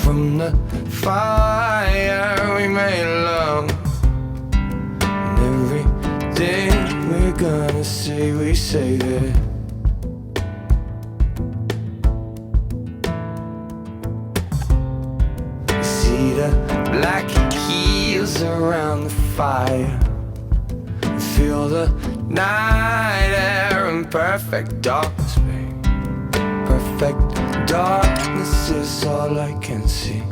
From the fire we made love, and everything we're gonna say, we say that. See the black heels around the fire, feel the night air in perfect darkness, babe. Perfect darkness is all I can see.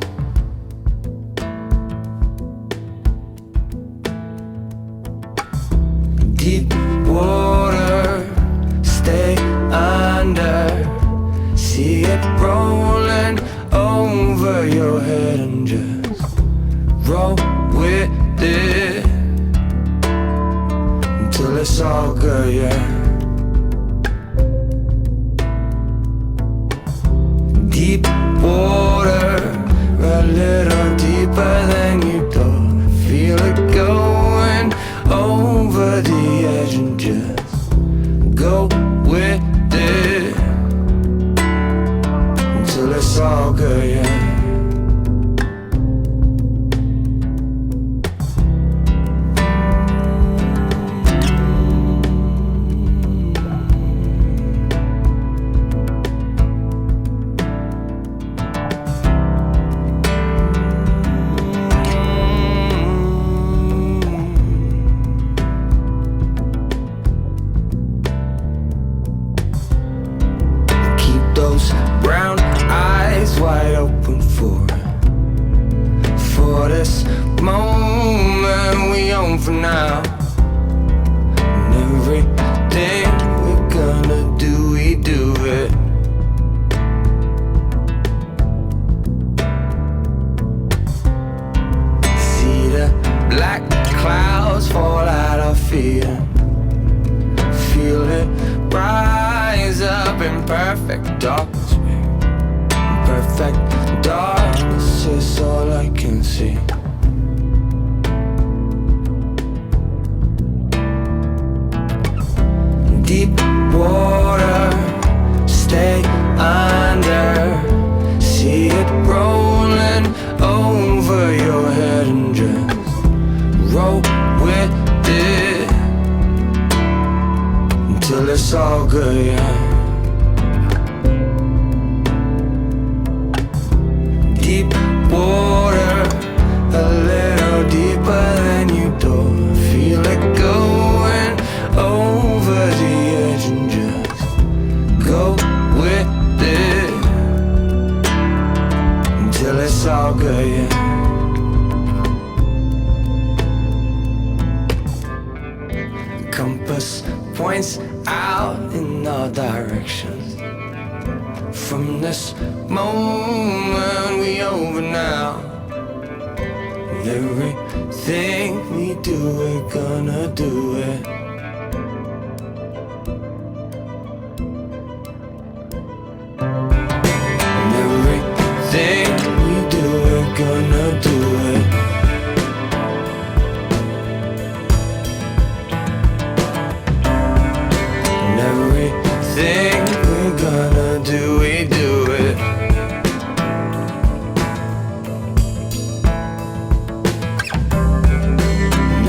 Deep water, stay under. See it rolling over your head and just roll with it until it's all good, yeah. Deep water, a little deeper than you thought. Feel it going over the edge and just go with it until it's all good, yeah.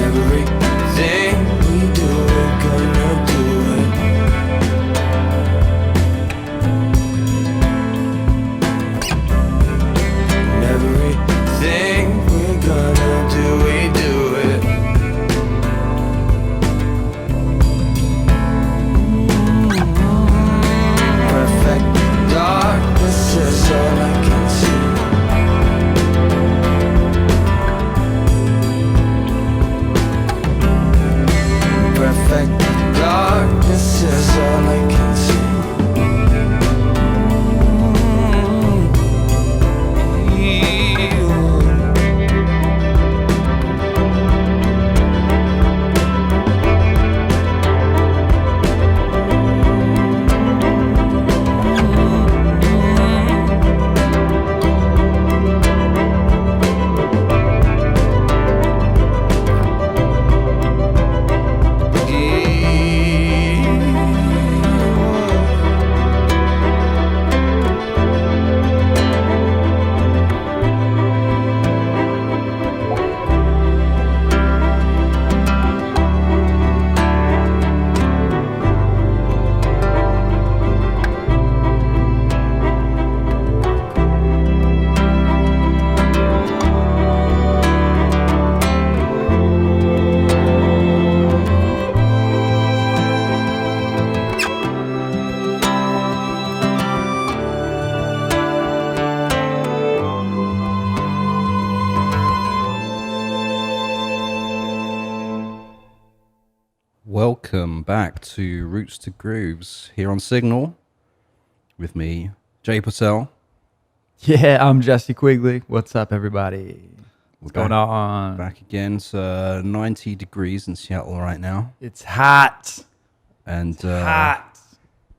Everything we do Welcome back to Roots to Grooves here on Signl with me, Jay Purcell. Yeah, I'm Jesse Quigley. What's up, everybody? What's going on? Back again. It's 90 degrees in Seattle right now. It's hot. And Hot.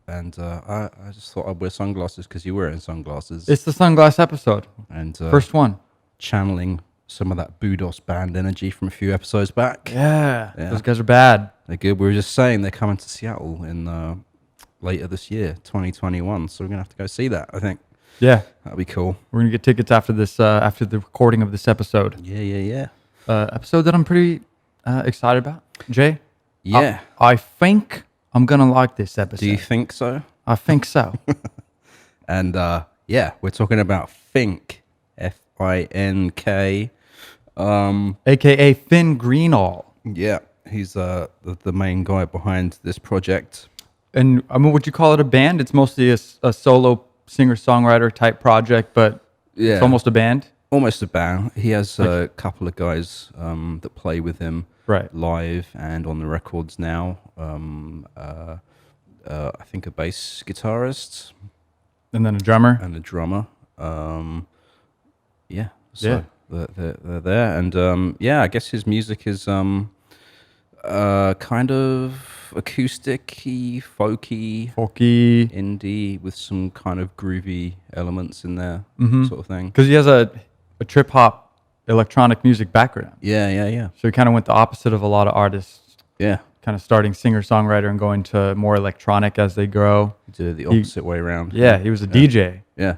And I just thought I'd wear sunglasses because you're wearing sunglasses. It's the sunglass episode. And first one. Channeling some of that Budos band energy from a few episodes back. Yeah. Those guys are bad. They're good. We were just saying they're coming to Seattle in later this year, 2021. So we're gonna have to go see that, I think. Yeah, that'd be cool. We're gonna get tickets after this, after the recording of this episode. Yeah. Episode that I'm pretty excited about. Jay. Yeah. I think I'm gonna like this episode. Do you think so? I think so. And yeah, we're talking about Fink, Fink. AKA Fin Greenall. Yeah, he's the main guy behind this project. And I mean, would you call it a band? It's mostly a solo singer-songwriter type project, but yeah, it's almost a band. Almost a band. He has a couple of guys that play with him live and on the records now. I think a bass guitarist. And then a drummer. And a drummer. Yeah. So they're there. And yeah, I guess his music is kind of acoustic-y, folky, indie with some kind of groovy elements in there, sort of thing. Because he has a trip-hop electronic music background. Yeah. So he kind of went the opposite of a lot of artists. Yeah. Kind of starting singer-songwriter and going to more electronic as they grow. He did it the opposite way around. Yeah, he was a DJ. Yeah.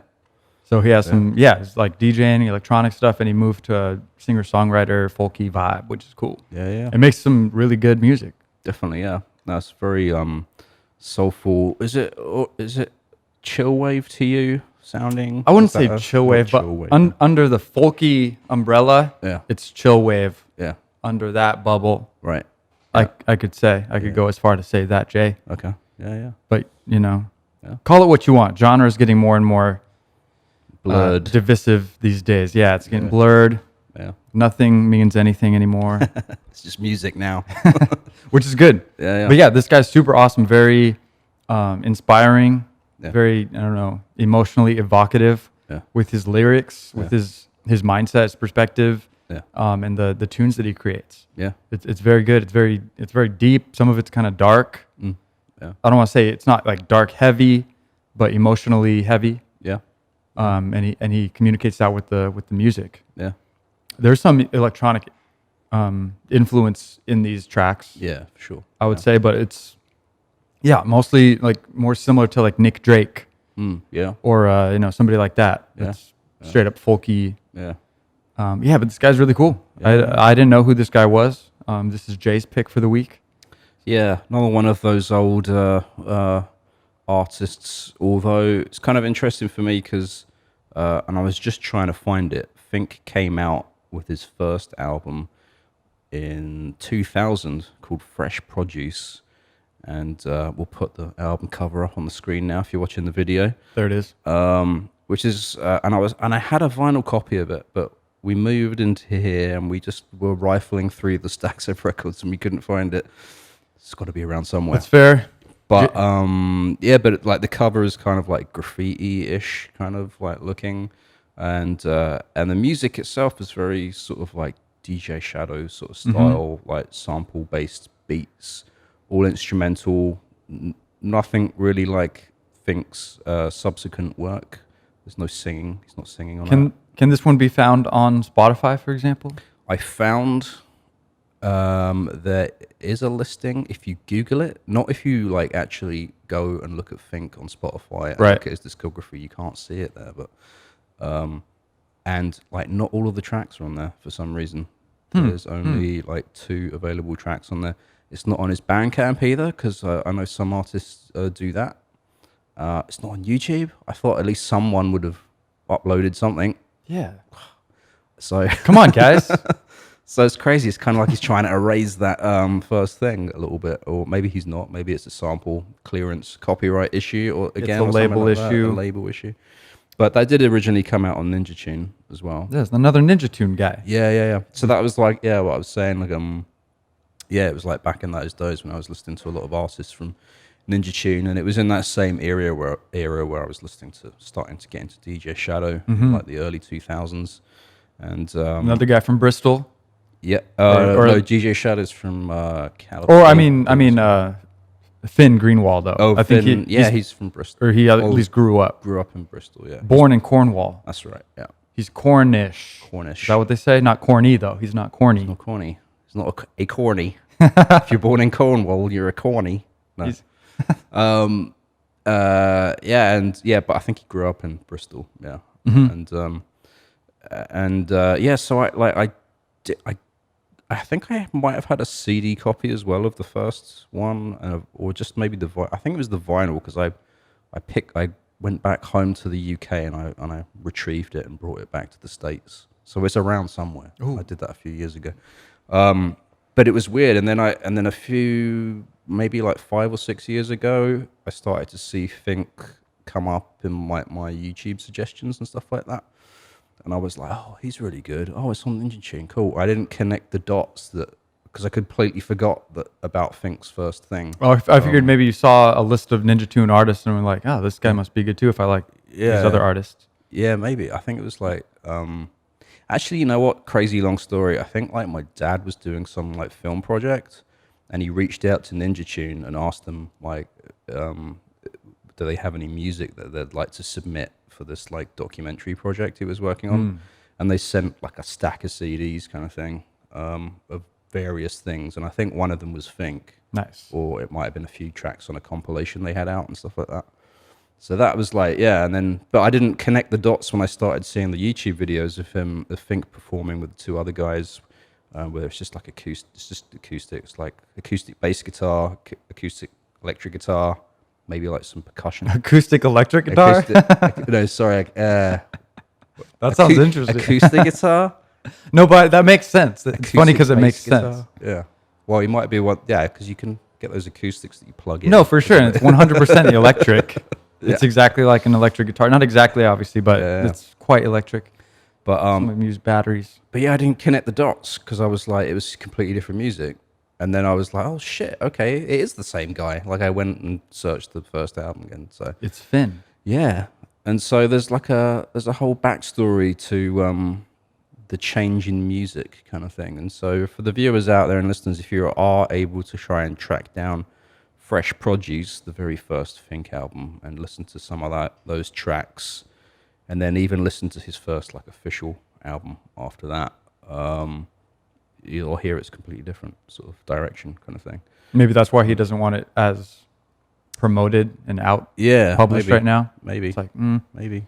So he has it's like DJing, electronic stuff, and he moved to a singer-songwriter, folky vibe, which is cool. Yeah. It makes some really good music. Definitely, yeah. That's very soulful. Is it chill wave to you sounding? I wouldn't say chill wave, but under the folky umbrella, it's chill wave. Yeah. Under that bubble, right? Yeah. I could go as far to say that, Jay. Okay. Yeah. But call it what you want. Genre is getting more and more blurred, divisive these days. Yeah, it's getting blurred. Yeah. Nothing means anything anymore. It's just music now. Which is good. Yeah. But yeah, this guy's super awesome, very inspiring, very, emotionally evocative with his lyrics, with his mindset, his perspective, and the tunes that he creates. Yeah. It's very good. It's very deep. Some of it's kind of dark. Yeah. I don't want to say it's not like dark heavy, but emotionally heavy. Yeah. And he communicates that with the music. Yeah. There's some electronic influence in these tracks. Yeah, for sure. I would say, but it's mostly like more similar to like Nick Drake. Yeah. Or somebody like that. Yeah. It's straight up folky. Yeah. But this guy's really cool. Yeah. I didn't know who this guy was. This is Jay's pick for the week. Yeah, another one of those old artists, although it's kind of interesting for me because, and I was just trying to find it, Fink came out with his first album in 2000 called Fresh Produce, and we'll put the album cover up on the screen now if you're watching the video. There it is. Which is, and I had a vinyl copy of it, but we moved into here and we just were rifling through the stacks of records and we couldn't find it. It's got to be around somewhere. That's fair. But but like the cover is kind of like graffiti-ish kind of like looking, and the music itself is very sort of like DJ Shadow sort of style, like sample-based beats, all instrumental, nothing really like Fink's subsequent work. There's no singing. He's not singing on it. Can this one be found on Spotify, for example? I found there is a listing if you Google it. Not if you like actually go and look at Fink on Spotify and look at his discography. You can't see it there, but and like not all of the tracks are on there for some reason. There's only like 2 available tracks on there. It's not on his Bandcamp either because I know some artists do that. It's not on YouTube. I thought at least someone would have uploaded something. Yeah. So come on, guys. So it's crazy. It's kind of like he's trying to erase that first thing a little bit, or maybe he's not. Maybe it's a sample clearance copyright issue, or again, it's a label issue. A label issue. But that did originally come out on Ninja Tune as well. There's another Ninja Tune guy. Yeah. So that was like, what I was saying. Like, Yeah, it was like back in those days when I was listening to a lot of artists from Ninja Tune, and it was in that same era where I was starting to get into DJ Shadow, in like the early 2000s. And another guy from Bristol. Yeah, no, DJ Shadow's from California. Or I mean, Fin Greenall though. Oh, I think he's from Bristol. Or he at least grew up. Grew up in Bristol, yeah. Born in Cornwall. That's right. Yeah. He's Cornish. Cornish. Is that what they say? Not corny though. He's not corny. He's not corny. He's not a corny. If you're born in Cornwall, you're a corny. No. But I think he grew up in Bristol. Yeah. So I think I might have had a CD copy as well of the first one, or just maybe I think it was the vinyl, because I went back home to the UK and I retrieved it and brought it back to the States. So it's around somewhere. Ooh. I did that a few years ago, but it was weird. And then a few, maybe like 5 or 6 years ago, I started to see Fink come up in my YouTube suggestions and stuff like that. And I was like, oh, he's really good. Oh, it's on Ninja Tune. Cool. I didn't connect the dots because I completely forgot about Fink's first thing. Oh, I figured maybe you saw a list of Ninja Tune artists and were like, oh, this guy must be good too if I like these other artists. Yeah, maybe. I think it was like, actually, you know what? Crazy long story. I think like my dad was doing some like film project, and he reached out to Ninja Tune and asked them like, do they have any music that they'd like to submit for this like documentary project he was working on. And they sent like a stack of CDs kind of thing, of various things, and I think one of them was Fink. Nice. Or it might have been a few tracks on a compilation they had out and stuff like that. So that was like, yeah, and then, but I didn't connect the dots when I started seeing the YouTube videos of Fink performing with 2 other guys, where it's just like acoustics, like acoustic bass guitar, acoustic electric guitar, maybe like some percussion. Acoustic electric guitar? No, sorry. That sounds interesting. Acoustic guitar? No, but that makes sense. It's funny because it makes sense. Yeah. Well, you might be because you can get those acoustics that you plug in. No, for sure. And it's 100% electric. It's exactly like an electric guitar. Not exactly, obviously, but it's quite electric. But some of them use batteries. But yeah, I didn't connect the dots because I was like, it was completely different music. And then I was like, oh shit, okay, it is the same guy. Like I went and searched the first album again. So it's Fin. Yeah. And so there's a whole backstory to the change in music kind of thing. And so for the viewers out there and listeners, if you are able to try and track down Fresh Produce, the very first Fink album, and listen to some of those tracks, and then even listen to his first like official album after that, you'll hear it's completely different sort of direction kind of thing. Maybe that's why he doesn't want it as promoted and published right now. Maybe. It's like, maybe.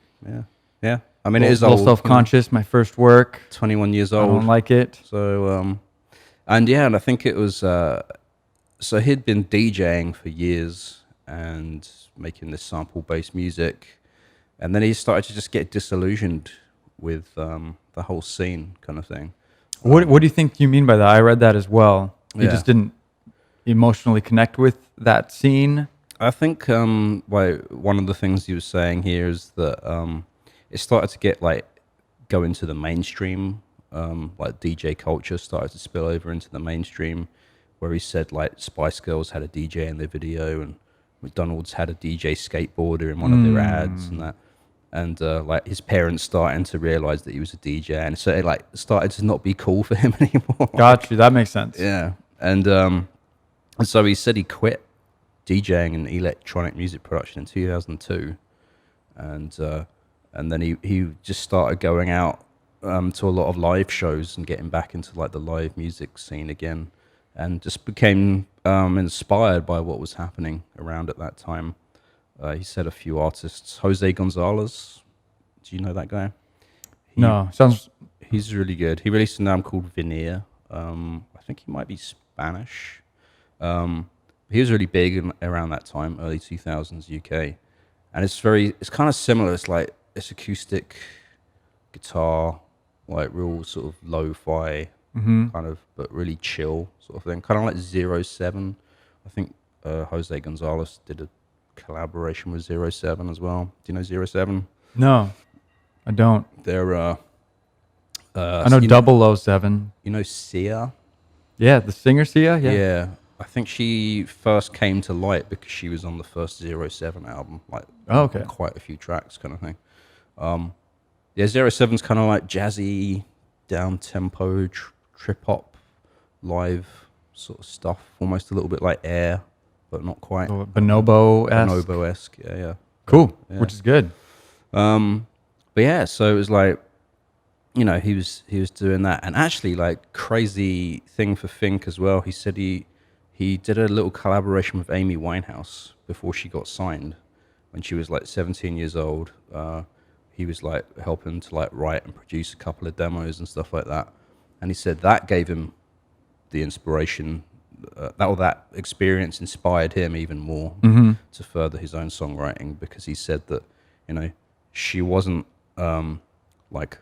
Yeah. I mean, it is a little self-conscious. My first work. 21 years old. I don't like it. So, and I think it was, so he'd been DJing for years and making this sample-based music. And then he started to just get disillusioned with the whole scene kind of thing. What do you think you mean by that? I read that as well. You just didn't emotionally connect with that scene? I think one of the things he was saying here is that it started to go into the mainstream, like DJ culture started to spill over into the mainstream, where he said like Spice Girls had a DJ in their video and McDonald's had a DJ skateboarder in one of their ads and that. And like his parents starting to realize that he was a DJ, and so it like started to not be cool for him anymore. Got you. That makes sense. Yeah, and so he said he quit DJing and electronic music production in 2002, and then he just started going out to a lot of live shows and getting back into like the live music scene again, and just became inspired by what was happening around at that time. He said a few artists. Jose Gonzalez, do you know that guy? No, he's really good. He released an album called Veneer. I think he might be Spanish. He was really big around that time, early 2000s UK, and it's kind of similar. It's acoustic guitar, like real sort of lo-fi kind of, but really chill sort of thing. Kind of like 07. I think Jose Gonzalez did a collaboration with 07 as well. Do you know 07? No, I don't. They're I know 007. You know Sia? Yeah, the singer Sia. Yeah. Yeah, I think she first came to light because she was on the first 07 album, like on quite a few tracks, kind of thing. Yeah, 07's kind of like jazzy, down tempo, trip hop, live sort of stuff, almost a little bit like Air, but not quite. Bonobo-esque, yeah. Cool, yeah. Which is good. But yeah, so it was like, you know, he was doing that, and actually, like, crazy thing for Fink as well. He said he did a little collaboration with Amy Winehouse before she got signed, when she was like 17 years old. He was like helping to like write and produce a couple of demos and stuff like that, and he said that gave him the inspiration. That experience inspired him even more to further his own songwriting, because he said that, you know, she wasn't like,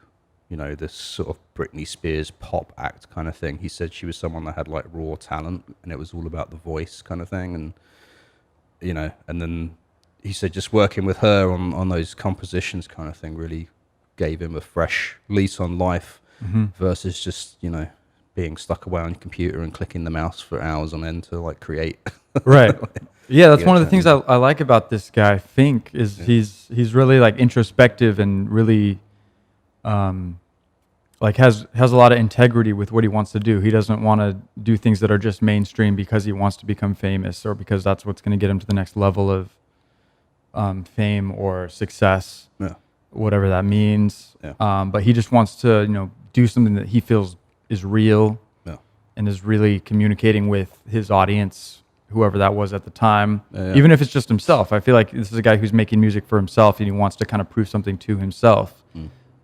you know, this sort of Britney Spears pop act kind of thing. He said she was someone that had like raw talent, and it was all about the voice kind of thing. And, you know, and then he said just working with her on those compositions kind of thing really gave him a fresh lease on life versus just, you know, being stuck away on your computer and clicking the mouse for hours on end to like create. Right. Yeah, that's one of the things I like about this guy, Fink, is he's really like introspective and really like has a lot of integrity with what he wants to do. He doesn't want to do things that are just mainstream because he wants to become famous or because that's what's going to get him to the next level of fame or success, whatever that means. Yeah. But he just wants to, you know, do something that he feels is real and is really communicating with his audience, whoever that was at the time, even if it's just himself. I feel like this is a guy who's making music for himself and he wants to kind of prove something to himself.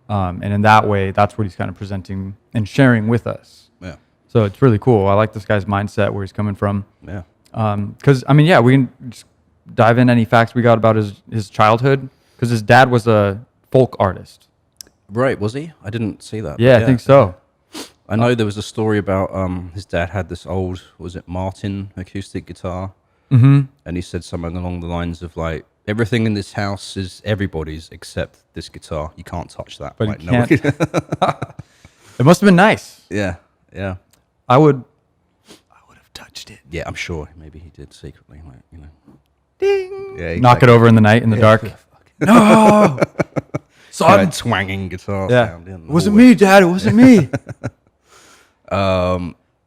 And in that way, that's what he's kind of presenting and sharing with us. Yeah. So it's really cool. I like this guy's mindset, where he's coming from. Yeah. Because, I mean, yeah, we can just dive in any facts we got about his childhood, because his dad was a folk artist. Right, was he? I didn't see that. Yeah, I think so. I know there was a story about his dad had this old, was it Martin acoustic guitar? And he said something along the lines of like, everything in this house is everybody's except this guitar. You can't touch that. But like, you can't. It must have been nice. Yeah. I would have touched it. Yeah, I'm sure. Maybe he did secretly, like, you know. Ding. Yeah, exactly. Knock it over in the night in the dark. No. Son, twanging guitar sound. It wasn't me, Dad. It wasn't me.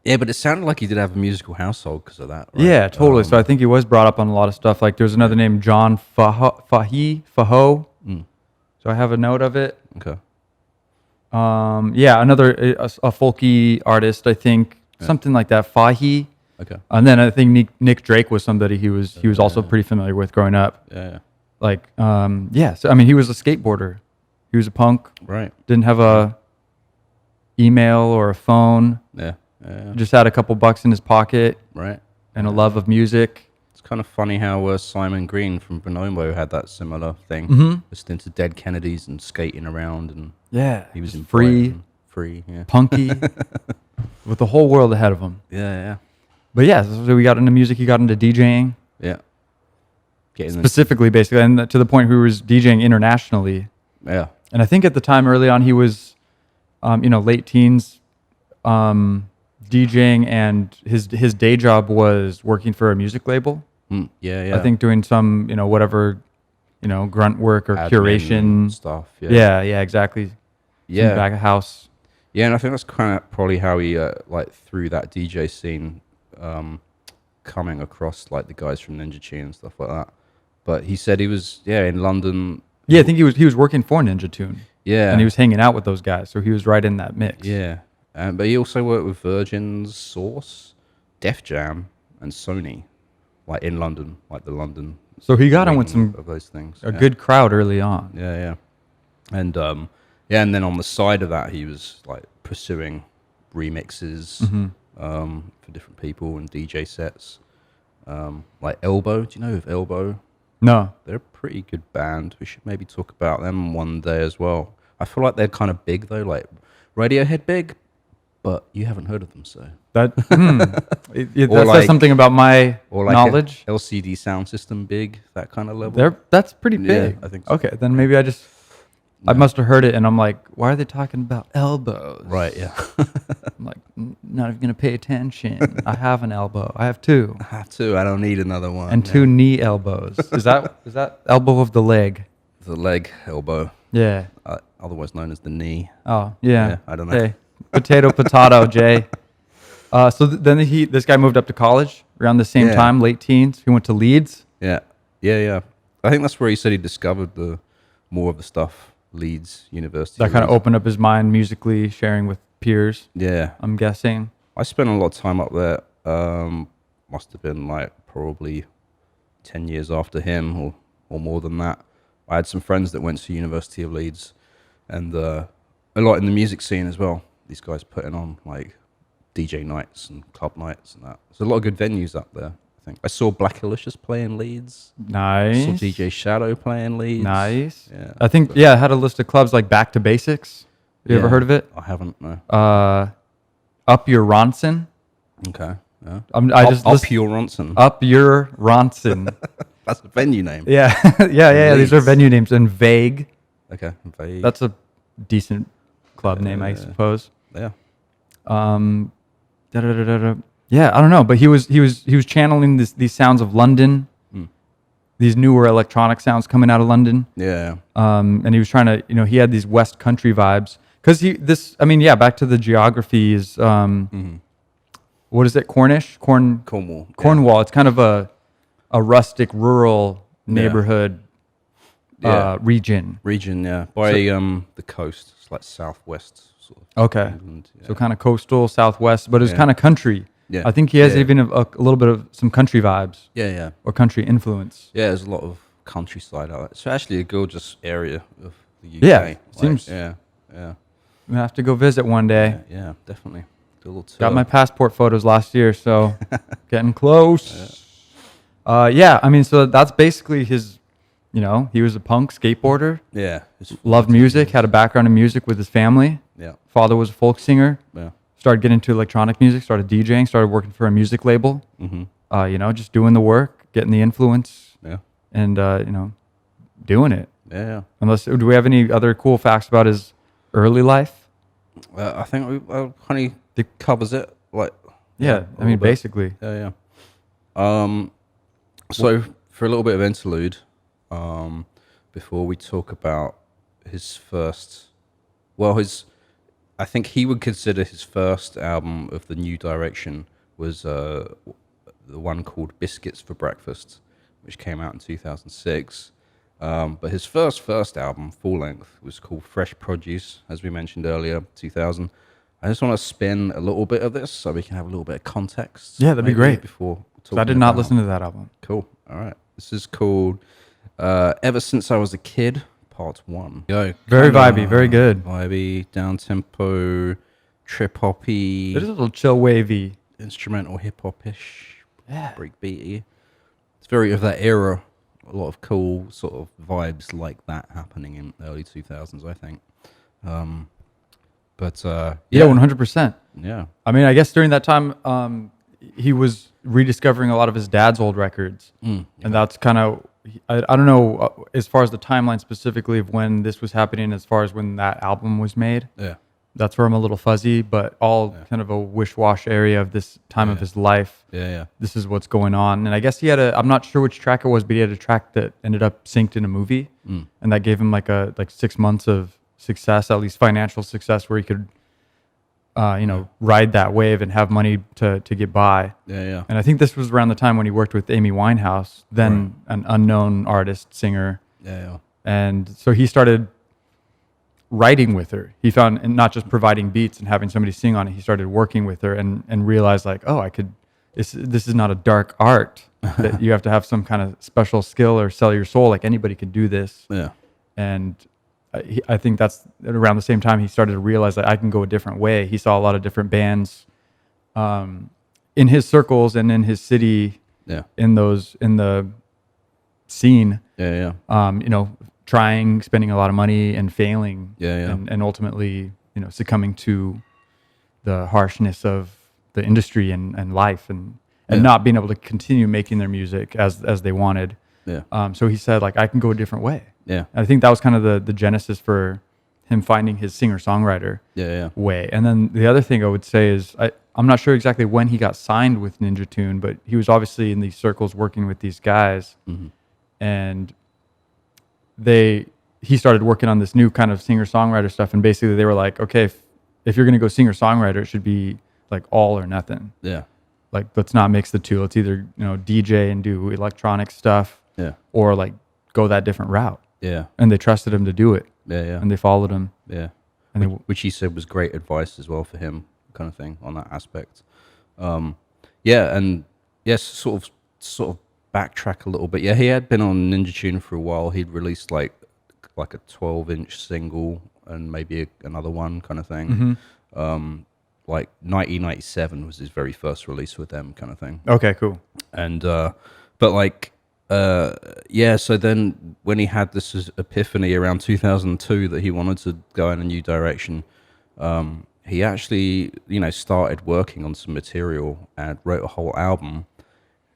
Yeah, but it sounded like he did have a musical household because of that. Right? Yeah, totally. So I think he was brought up on a lot of stuff. Like there's another name, John Faho. So I have a note of it. Okay. Yeah, another a folky artist, I think, something like that. Fahi. Okay. And then I think Nick Drake was somebody he was also pretty familiar with growing up. Yeah. Like, yeah. So I mean, he was a skateboarder. He was a punk. Right. Didn't have a email or a phone. Yeah. Just had a couple bucks in his pocket. Right. And a love of music. It's kind of funny how Simon Green from Bonobo had that similar thing. Listening to Dead Kennedys and skating around, and he was in free, punky, with the whole world ahead of him. Yeah. But yeah, so we got into music. He got into DJing. Yeah. Specifically, basically, and to the point where he was DJing internationally. Yeah. And I think at the time, early on, he was, late teens, DJing, and his day job was working for a music label. Yeah. I think doing some, whatever, grunt work or admin curation stuff. Yeah, exactly. Yeah. Back of house. Yeah, and I think that's kind of probably how he through that DJ scene, coming across like the guys from Ninja Tune and stuff like that. But he said he was in London. Yeah, I think he was working for Ninja Tune. Yeah, and he was hanging out with those guys, so he was right in that mix. Yeah, but he also worked with Virgin, Source, Def Jam, and Sony, like in London, like the London. So he got in with some of those things. A good crowd early on. Yeah, and and then on the side of that, he was like pursuing remixes for different people and DJ sets. Like Elbow, do you know of Elbow? No. They're a pretty good band. We should maybe talk about them one day as well. I feel like they're kind of big though, like Radiohead big, but you haven't heard of them, so. That says something about my knowledge. LCD Sound System big, that kind of level. That's pretty big. Yeah, I think so. Okay, then maybe I must have heard it and I'm like, why are they talking about elbows? Right, yeah. I'm like, not even gonna pay attention. I have an elbow. I have two. I have two. I don't need another one. And two knee elbows. Is that elbow of the leg? The leg elbow. Yeah. Otherwise known as the knee. Oh yeah. I don't know. Hey, potato, Jay. So then this guy moved up to college around the same time, late teens. He went to Leeds. Yeah. I think that's where he said he discovered more of the stuff. Leeds University. That kind of opened up his mind musically, sharing with peers. Yeah. I'm guessing. I spent a lot of time up there. Must have been like probably 10 years after him or more than that. I had some friends that went to University of Leeds, and a lot in the music scene as well. These guys putting on like DJ nights and club nights and that. There's a lot of good venues up there, I think. I saw Black Alicious play in Leeds. Nice. I saw DJ Shadow play in Leeds. Nice. Yeah. I think, I had a list of clubs like Back to Basics. You ever heard of it? I haven't, no. Up Your Ronson. Okay. Yeah. Up Your Ronson. Up Your Ronson. That's a venue name. Yeah. yeah. These are venue names. And Vague. Okay. Vague. That's a decent club name, I suppose. Yeah. Yeah, I don't know, but he was channeling these sounds of London, these newer electronic sounds coming out of London. Yeah. And he was trying to, he had these West Country vibes because back to the geography is, what is it? Cornish? Cornwall. Cornwall. Yeah. It's kind of a rustic, rural neighborhood region. Yeah, by the coast. It's like southwest sort of. Okay. England, So kind of coastal, southwest, but it's kind of country. Yeah. I think he has even a little bit of some country vibes. Yeah. Or country influence. Yeah, there's a lot of countryside out there. It's actually a gorgeous area of the UK. Yeah, seems. Yeah. I'm gonna have to go visit one day. Yeah, definitely. Do a little tour. Got my passport photos last year, so getting close. So that's basically his. He was a punk skateboarder. Yeah. Loved music. Had a background in music with his family. Yeah. Father was a folk singer. Yeah. Started getting into electronic music. Started DJing. Started working for a music label. Mm-hmm. Just doing the work, getting the influence. Yeah. And doing it. Yeah. Do we have any other cool facts about his early life? I think Honey covers it. Like. Yeah. I mean, basically. Yeah. So for a little bit of interlude, before we talk about his first, I think he would consider his first album of the new direction was the one called Biscuits for Breakfast, which came out in 2006. But his first album, full length, was called Fresh Produce, as we mentioned earlier, 2000. I just want to spin a little bit of this so we can have a little bit of context. Yeah, that'd be great. Before I did not listen to that album. Cool. All right. This is called Ever Since I Was a Kid, Part 1. Very vibey, very good. Vibey, down-tempo, trip-hoppy. It is a little chill wavy. Instrumental hip-hop-ish, breakbeaty. It's very of that era. A lot of cool sort of vibes like that happening in the early 2000s, I think. 100%. Yeah. I mean, I guess during that time, he was rediscovering a lot of his dad's old records. And that's kind of, I don't know, as far as the timeline specifically of when this was happening, as far as when that album was made. Yeah. That's where I'm a little fuzzy, but all kind of a wish-wash area of this time of his life. Yeah. This is what's going on. And I guess he had I'm not sure which track it was, but he had a track that ended up synced in a movie. And that gave him like 6 months of success, at least financial success, where he could, ride that wave and have money to get by. Yeah. And I think this was around the time when he worked with Amy Winehouse, then an unknown artist, singer. Yeah. And so he started writing with her. He found, and not just providing beats and having somebody sing on it, he started working with her and realized like, I could, this is not a dark art that you have to have some kind of special skill or sell your soul. Like anybody could do this. Yeah. And I think that's around the same time he started to realize that I can go a different way. He saw a lot of different bands in his circles and in his city, in the scene, spending a lot of money and failing, and ultimately, succumbing to the harshness of the industry and life and not being able to continue making their music as they wanted. Yeah. So he said, like, I can go a different way. Yeah. And I think that was kind of the genesis for him finding his singer-songwriter way. And then the other thing I would say is I'm not sure exactly when he got signed with Ninja Tune, but he was obviously in these circles working with these guys, and he started working on this new kind of singer-songwriter stuff, and basically they were like, okay, if you're going to go singer-songwriter, it should be like all or nothing. Yeah. Like, let's not mix the two. Let's either, DJ and do electronic stuff, or like go that different route. Yeah. And they trusted him to do it. Yeah, yeah. And they followed him. Yeah. And which he said was great advice as well for him, kind of thing, on that aspect. Yeah, and yes, sort of backtrack a little bit. Yeah, he had been on Ninja Tune for a while. He'd released like a 12-inch single and maybe another one, kind of thing. Like 1997 was his very first release with them, kind of thing. Okay, cool. And but like so then when he had this epiphany around 2002 that he wanted to go in a new direction, he actually started working on some material and wrote a whole album,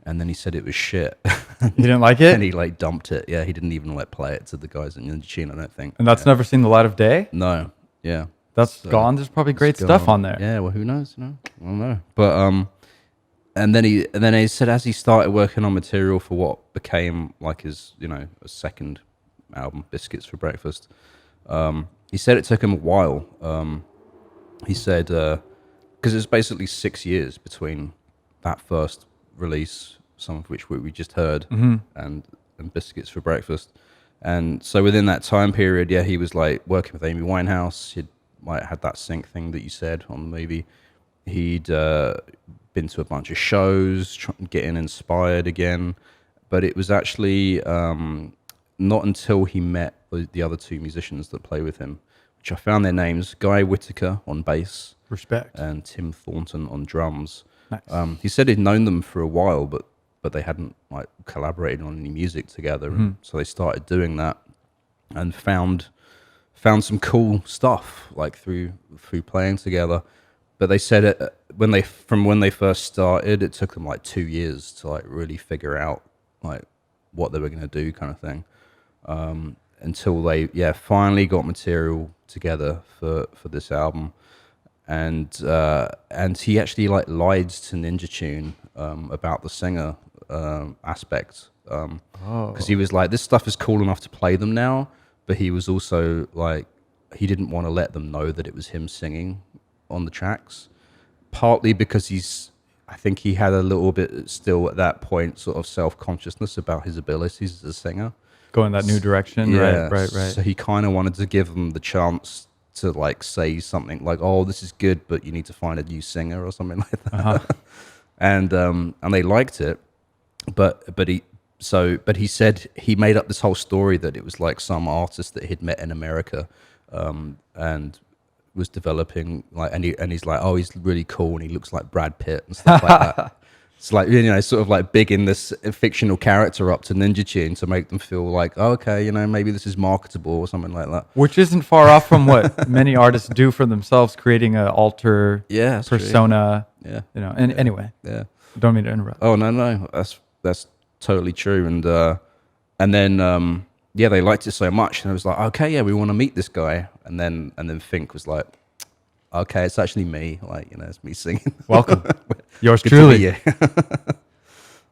and then he said it was shit. He didn't like it? And he like dumped it. Yeah, he didn't even play it to the guys in Ninja Tune, I don't think. And that's never seen the light of day? No. Yeah. That's gone. There's probably great stuff on there. Yeah, well, who knows? I don't know. But and then he said as he started working on material for what became like his a second album, Biscuits for Breakfast. He said it took him a while. He said because it's basically 6 years between that first release, some of which we just heard, and Biscuits for Breakfast. And so within that time period, he was like working with Amy Winehouse. He'd had that sync thing that you said on the movie. He'd been to a bunch of shows, getting inspired again. But it was actually not until he met the other two musicians that play with him, which I found their names, Guy Whittaker on bass. Respect. And Tim Thornton on drums. Nice. He said he'd known them for a while, but they hadn't like collaborated on any music together. And so they started doing that and found some cool stuff like through playing together. But they said when they first started, it took them like 2 years to like really figure out like what they were going to do, kind of thing, until they finally got material together for this album. And he actually like lied to Ninja Tune about the singer aspect, because he was like, this stuff is cool enough to play them now, but he was also like, he didn't want to let them know that it was him singing on the tracks, partly because I think he had a little bit still at that point sort of self-consciousness about his abilities as a singer, going that new direction. Right. So he kind of wanted to give them the chance to like say something like, oh, this is good, but you need to find a new singer or something like that. And they liked it, but he said he made up this whole story that it was like some artist that he'd met in America, and was developing like, and he's like, oh, he's really cool and he looks like Brad Pitt and stuff like that. It's like, sort of like bigging this fictional character up to Ninja Tune to make them feel like, oh, okay, maybe this is marketable or something like that. Which isn't far off from what many artists do for themselves, creating an alter persona. True. Yeah. And anyway. Yeah. Don't mean to interrupt. Oh, no. That's totally true. And then they liked it so much, and it was like, okay, we want to meet this guy. And then Fink was like, okay, it's actually me. Like, it's me singing. Welcome. Yours truly.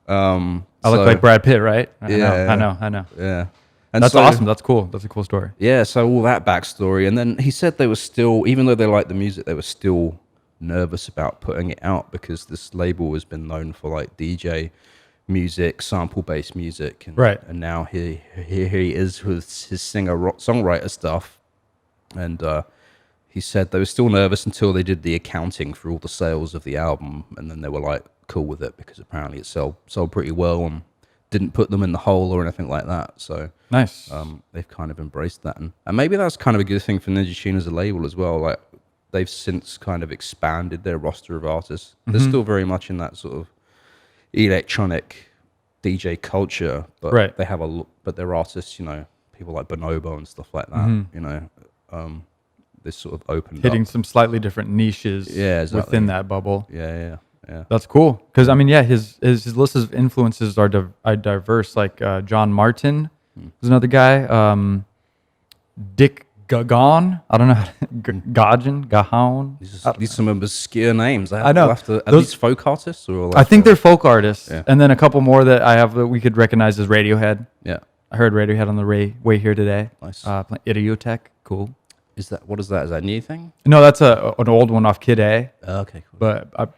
I look like Brad Pitt, right? I know. Yeah. And that's awesome. That's cool. That's a cool story. Yeah, so all that backstory. And then he said they were still, even though they liked the music, they were still nervous about putting it out, because this label has been known for like DJ music, sample-based music. And now here he is with his singer-songwriter stuff. And he said they were still nervous until they did the accounting for all the sales of the album, and then they were like cool with it, because apparently it sold pretty well and didn't put them in the hole or anything like that. So nice. They've kind of embraced that, and maybe that's kind of a good thing for Ninja Tune as a label as well. Like, they've since kind of expanded their roster of artists. They're still very much in that sort of electronic DJ culture, but they have but they're artists, people like Bonobo and stuff like that. This sort of opened hitting up. some slightly different niches within that bubble. Yeah. That's cool. Because his list of influences are diverse. Like John Martin is another guy. Dick Gagon. I don't know. Gajan, Gahoun. These are some obscure names. I know. Are these folk artists or? Like I think they're folk artists, and then a couple more that I have that we could recognize as Radiohead. Yeah, I heard Radiohead on the way here today. Nice. Idiotech, cool. What is that? Is that a new thing? No, that's an old one off Kid A. Oh, okay, cool. But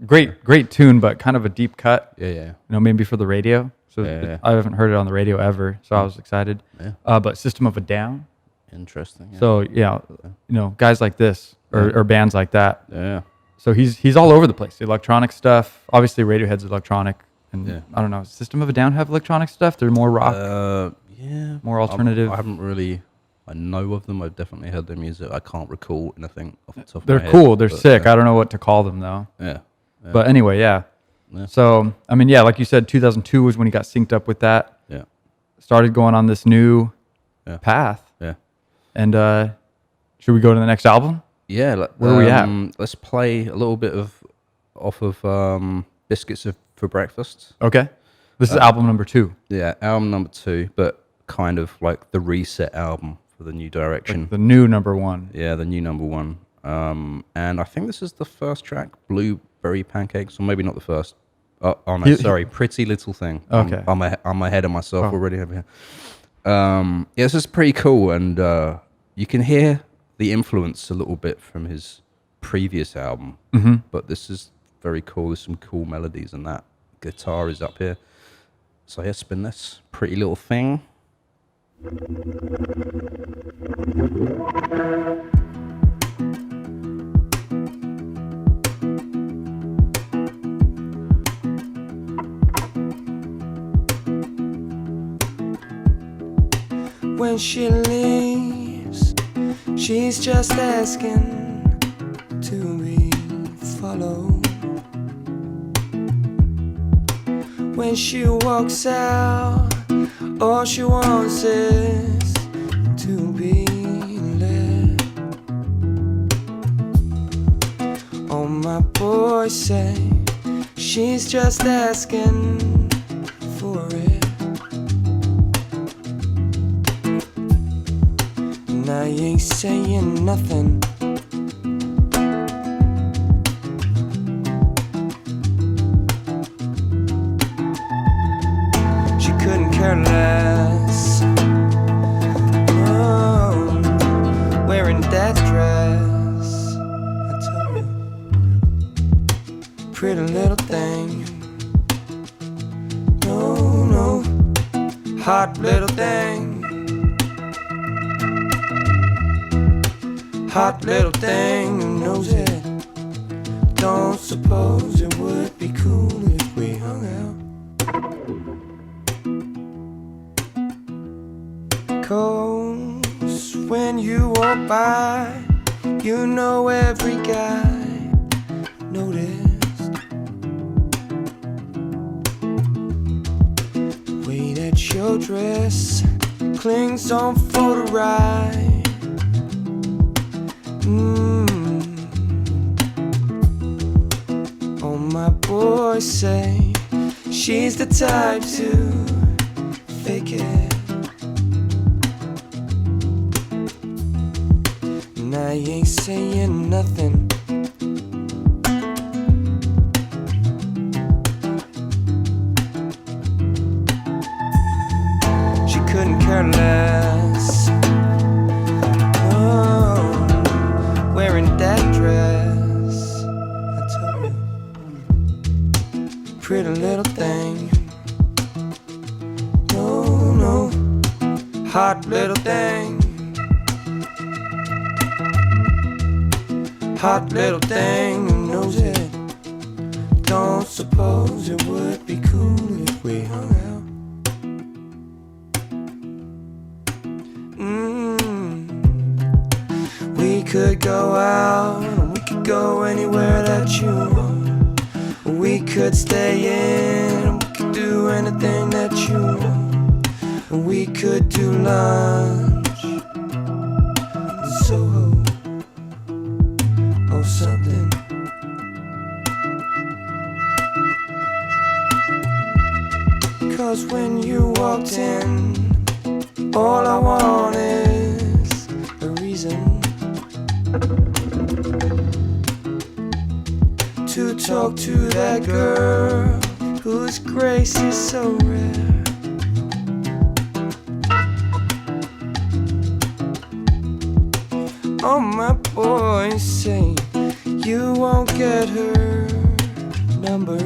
great tune, but kind of a deep cut. Yeah. You know, maybe for the radio. So I haven't heard it on the radio ever, so I was excited. Yeah. But System of a Down. Interesting. Yeah. So you know, guys like this or bands like that. Yeah. So he's all over the place. The electronic stuff. Obviously, Radiohead's electronic, and I don't know. System of a Down have electronic stuff. They're more rock. Yeah. More alternative. I haven't really. I know of them. I've definitely heard their music. I can't recall anything off the top of my They're head. cool. They're sick. I don't know what to call them though. Yeah. But anyway, yeah. So I mean, yeah, like you said, 2002 was when he got synced up with that. Yeah. Started going on this new path. Yeah. And should we go to the next album? Yeah. Where are we at? Let's play a little bit off of Biscuits for Breakfast. Okay. This is album number 2. Yeah, album number 2, but kind of like the reset album for the new direction. Like the new number 1. Yeah, the new number 1. And I think this is the first track, Blueberry Pancakes, or maybe not the first. Oh no, sorry, Pretty Little Thing. Okay. I'm ahead of myself already over here. Yeah, this is pretty cool, and you can hear the influence a little bit from his previous album, but this is very cool. There's some cool melodies, and that guitar is up here. So yeah, spin this Pretty Little Thing. When she leaves, she's just asking to be followed. When she walks out, all she wants is to be led. Oh, my boys say she's just asking for it. And I ain't saying nothing. She couldn't care less. Oh, wearing that dress, I tell you, pretty little thing. No, hot little thing. Hot little thing who knows it. Don't suppose it would be cool if we hung out. 'Cause when you walk by, you know every guy noticed the way that your dress clings on for the ride. Oh, my boys say she's the type to fake it. And I ain't saying nothing. She couldn't care less. Oh, wearing that dress, I tell you, pretty little thing. No, hot little thing. Hot little thing who knows it. Don't suppose it would be cool if we hung out. We could go out, and we could go anywhere that you want. We could stay in, and we could do anything that you want. And we could do lunch in Soho or something. Cause when you walked in, all I want is to talk to that girl whose grace is so rare. All my boys say you won't get her numbers.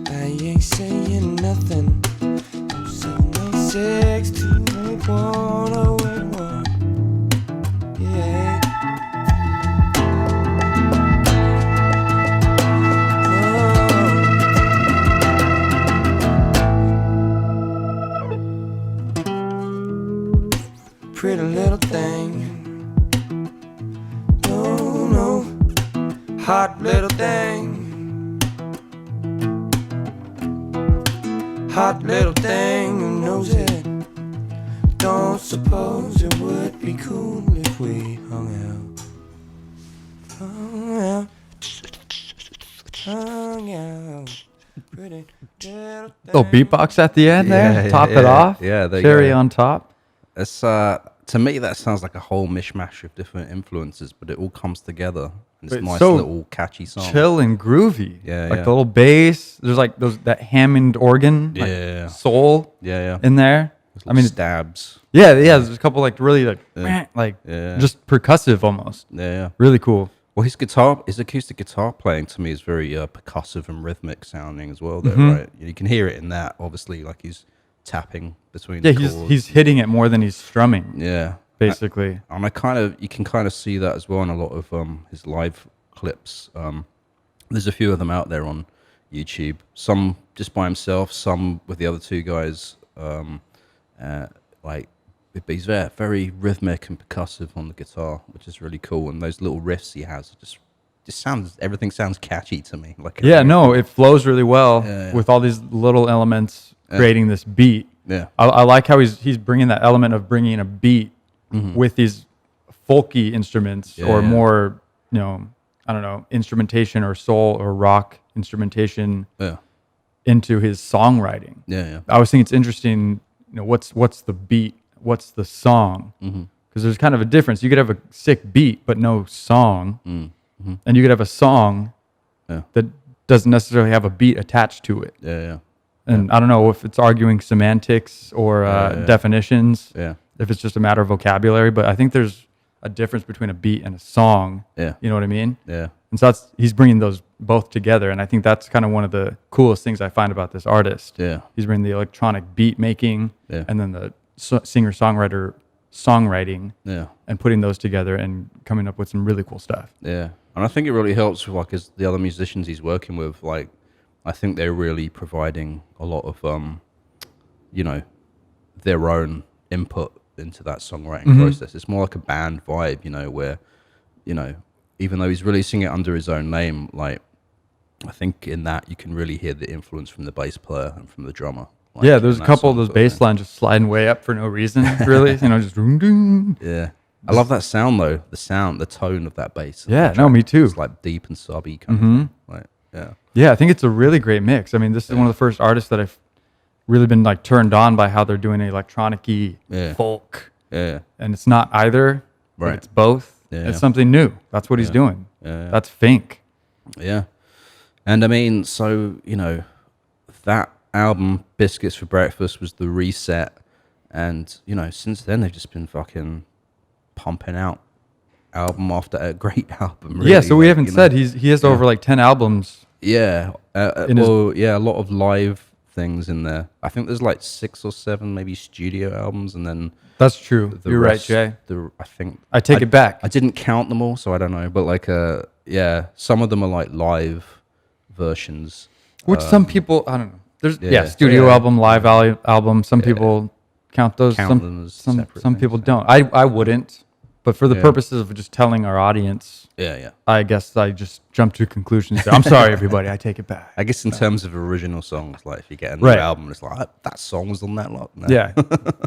I ain't saying nothing. I'm saying 6281081. Yeah. Pretty little thing. No, no. Hot little thing. Hot little thing who knows it. Don't suppose it would be cool if we hung out. Hung out. Hung out. Pretty little thing. Little beatbox at the end there. Top it off. Yeah, there you Cherry go. on top. It's to me that sounds like a whole mishmash of different influences, but it all comes together. And it's It's nice so little catchy song. Chill and groovy. Yeah, like yeah. the little bass. There's like that Hammond organ, like Yeah. soul Yeah, yeah. in there. I mean, stabs. yeah. There's a couple like really like Yeah. just percussive almost. Yeah, yeah. Really cool. Well, his acoustic guitar playing to me is very percussive and rhythmic sounding as well. Though, Mm-hmm. right? You can hear it in that, obviously, like he's tapping between. Yeah, the chords. he's hitting it more than he's strumming. Yeah, Basically. and you can kind of see that as well in a lot of his live clips. There's a few of them out there on YouTube. Some just by himself, some with the other two guys. But he's very rhythmic and percussive on the guitar, which is really cool. And those little riffs he has just everything sounds catchy to me. Like It flows really well Yeah. with all these little elements creating this beat. Yeah. I like how he's bringing that element of bringing a beat with these folky instruments or more, I don't know, instrumentation or soul or rock instrumentation into his songwriting. Yeah, yeah. I always think it's interesting, what's the beat, what's the song? Because there's kind of a difference. You could have a sick beat but no song, and you could have a song that doesn't necessarily have a beat attached to it. Yeah, yeah. And I don't know if it's arguing semantics or definitions, if it's just a matter of vocabulary, but I think there's a difference between a beat and a song. Yeah. You know what I mean? Yeah. And so he's bringing those both together. And I think that's kind of one of the coolest things I find about this artist. Yeah. He's bringing the electronic beat making and then the singer-songwriter songwriting and putting those together and coming up with some really cool stuff. Yeah. And I think it really helps with the other musicians he's working with. Like, I think they're really providing a lot of, their own input into that songwriting process. It's more like a band vibe, where, even though he's releasing it under his own name, like, I think in that you can really hear the influence from the bass player and from the drummer. Like, There's a couple of those bass lines just sliding way up for no reason, really. just doom, doom. Yeah. I love that sound, though. The tone of that bass. Yeah, no, me too. It's like deep and subby kind of thing. Like, yeah. Yeah, I think it's a really great mix. I mean, this is one of the first artists that I've really been like turned on by how they're doing electronic-y folk. Yeah. And it's not either, but Right. it's both. Yeah. It's something new. That's what he's doing. Yeah. That's Fink. Yeah. And I mean, so, that album, Biscuits for Breakfast, was the reset. And, since then they've just been fucking pumping out album after great album. Really. Yeah, so we haven't said he has over like 10 albums. Yeah. A lot of live things in there. I think there's like 6 or 7 maybe studio albums, and then That's true. the You're rest, right, Jay. I think I take it back. I didn't count them all, so I don't know. But like, some of them are like live versions. Which some people, I don't know. There's studio Yeah. album, live album. Some people count those. Count them as some separate people things, don't. I wouldn't. But for the Yeah. purposes of just telling our audience, Yeah. I guess I just jumped to conclusions. I'm sorry, everybody. I take it back. I guess in terms of original songs, like if you get a new Right. album, it's like that song was on that lot. No. Yeah.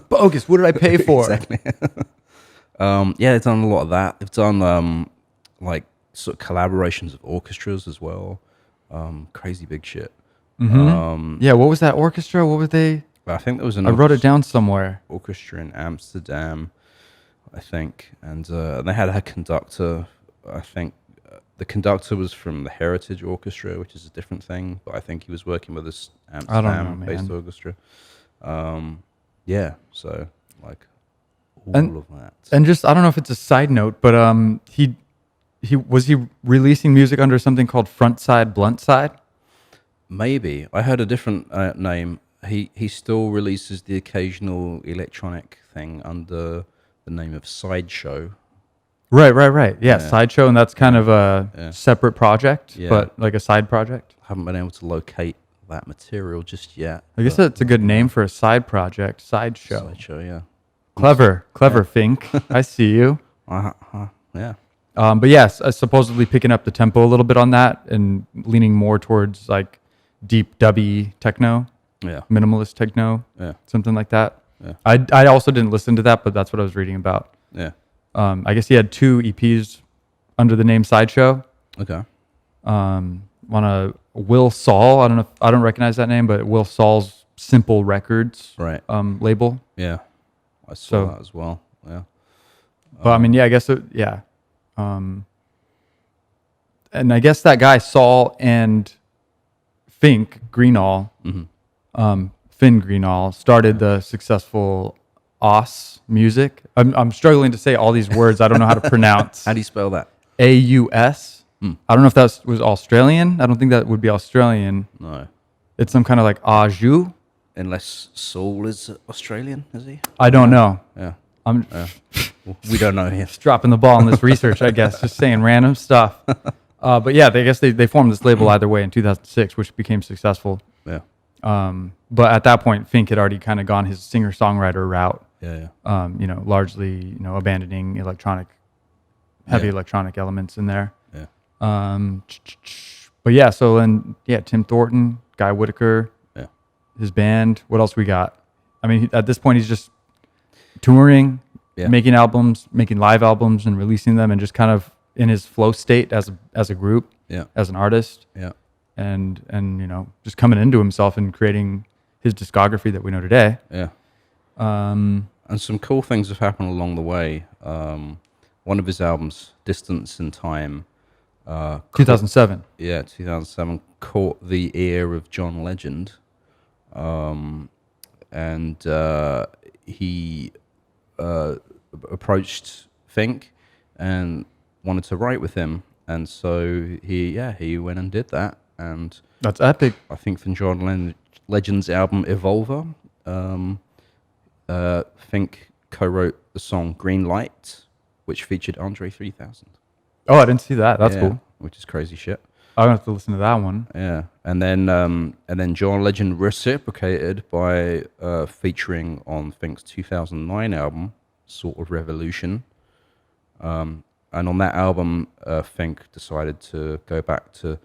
Bogus. What did I pay for? Exactly. They've done a lot of that. They've done like sort of collaborations of orchestras as well. Crazy big shit. Yeah. What was that orchestra? What were they? I think there was an. I wrote it down somewhere. Orchestra in Amsterdam, I think, and they had a conductor. I think the conductor was from the Heritage Orchestra, which is a different thing, but I think he was working with this Amsterdam-based orchestra. Yeah, so like all of that. And just I don't know if it's a side note, but he was releasing music under something called Front Side Blunt Side. Maybe I heard a different name. He still releases the occasional electronic thing under the name of Sideshow. Right. Yeah, Sideshow, and that's kind of a separate project, but like a side project. I haven't been able to locate that material just yet. I guess that's a good name for a side project, Sideshow. Sideshow, yeah. Clever, Fink. I see you. Yeah. But yes, supposedly picking up the tempo a little bit on that and leaning more towards like deep dubby techno, minimalist techno, something like that. Yeah. I also didn't listen to that, but that's what I was reading about. Yeah. I guess he had 2 EPs under the name Sideshow. Okay. On a Will Saul, I don't recognize that name, but Will Saul's Simple Records label. Yeah. I saw that as well. Yeah. But I mean, I guess and I guess that guy Saul and Fink Greenall, Fin Greenall, started the successful Aus music. I'm struggling to say all these words. I don't know how to pronounce. How do you spell that? AUS. I don't know if that was Australian. I don't think that would be Australian. No. It's some kind of like Aju. Unless Saul is Australian, is he? I don't know. Yeah. We don't know here. Just dropping the ball in this research, I guess. Just saying random stuff. But yeah, I guess they formed this label either way in 2006, which became successful. Yeah. But at that point, Fink had already kind of gone his singer-songwriter route. Yeah. Largely, abandoning heavy electronic elements in there. Yeah. But yeah, so then Tim Thornton, Guy Whitaker, his band. What else we got? I mean, at this point, he's just touring, making albums, making live albums, and releasing them, and just kind of in his flow state as a group, as an artist, and just coming into himself and creating his discography that we know today. Yeah. And some cool things have happened along the way. One of his albums, Distance in Time, 2007. 2007, caught the ear of John Legend, and he approached Fink and wanted to write with him, and so he went and did that, and that's epic. I think from John Legend's album Evolver, Fink co-wrote the song Green Light, which featured Andre 3000. Oh, I didn't see that. That's cool. Which is crazy shit. I'm gonna have to listen to that one. Yeah, and then John Legend reciprocated by featuring on Fink's 2009 album, Sort of Revolution. And on that album, Fink decided to go back to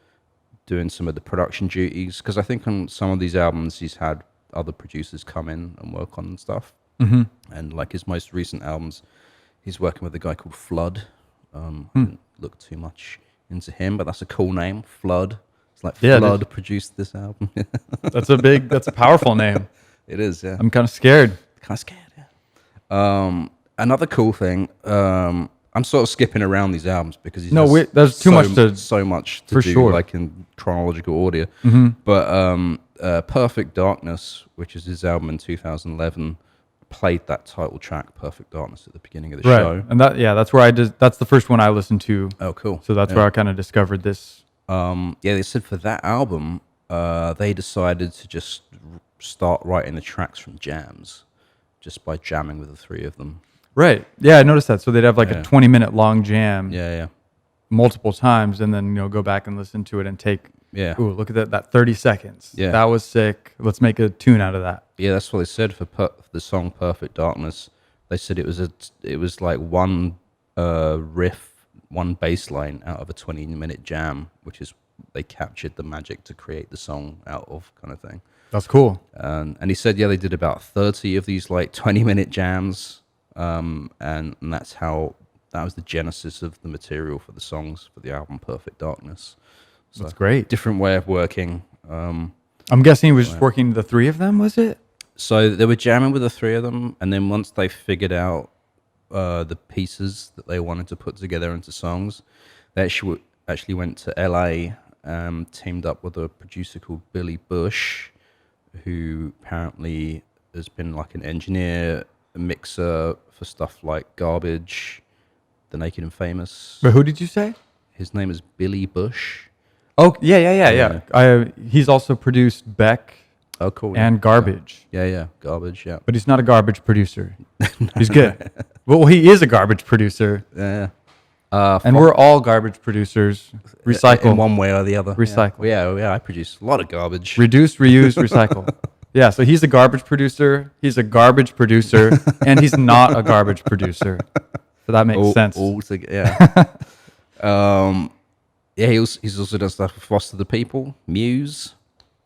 doing some of the production duties, because I think on some of these albums he's had other producers come in and work on and stuff. Mm-hmm. And like his most recent albums, he's working with a guy called Flood. Didn't look too much into him, but that's a cool name, Flood. It's like Flood produced this album. That's a powerful name. It is, yeah. I'm kind of scared. Yeah. Another cool thing, I'm sort of skipping around these albums because there's so much to do, sure. like in chronological order. Mm-hmm. But Perfect Darkness, which is his album in 2011, played that title track, Perfect Darkness, at the beginning of the show. And that's where that's the first one I listened to. Oh, cool. So that's where I kind of discovered this. They said for that album, they decided to just start writing the tracks from jams, just by jamming with the three of them. Right. Yeah, I noticed that. So they'd have like a 20-minute long jam. Yeah. Multiple times, and then go back and listen to it and take. Yeah. Ooh, look at that 30 seconds. Yeah. That was sick. Let's make a tune out of that. Yeah, that's what they said for the song Perfect Darkness. They said it was like one riff, one bass line out of a 20-minute jam, which is they captured the magic to create the song out of, kind of thing. That's cool. And he said, they did about 30 of these like 20-minute jams, and that was the genesis of the material for the songs for the album Perfect Darkness. So that's great. Different way of working. I'm guessing he was just working the three of them, was it? So they were jamming with the three of them, and then once they figured out the pieces that they wanted to put together into songs, they actually went to LA, teamed up with a producer called Billy Bush, who apparently has been like an engineer, a mixer for stuff like Garbage, The Naked and Famous. But who did you say? His name is Billy Bush. Oh, yeah. He's also produced Beck. Oh, cool. And Garbage. Yeah, Garbage, yeah. But he's not a garbage producer. He's good. Well, he is a garbage producer. Yeah. And we're all garbage producers. Recycle. In one way or the other. Recycle. Yeah, I produce a lot of garbage. Reduce, reuse, recycle. Yeah, so he's a garbage producer, he's a garbage producer, and he's not a garbage producer. So that makes sense. He's also done stuff with Foster the People, Muse.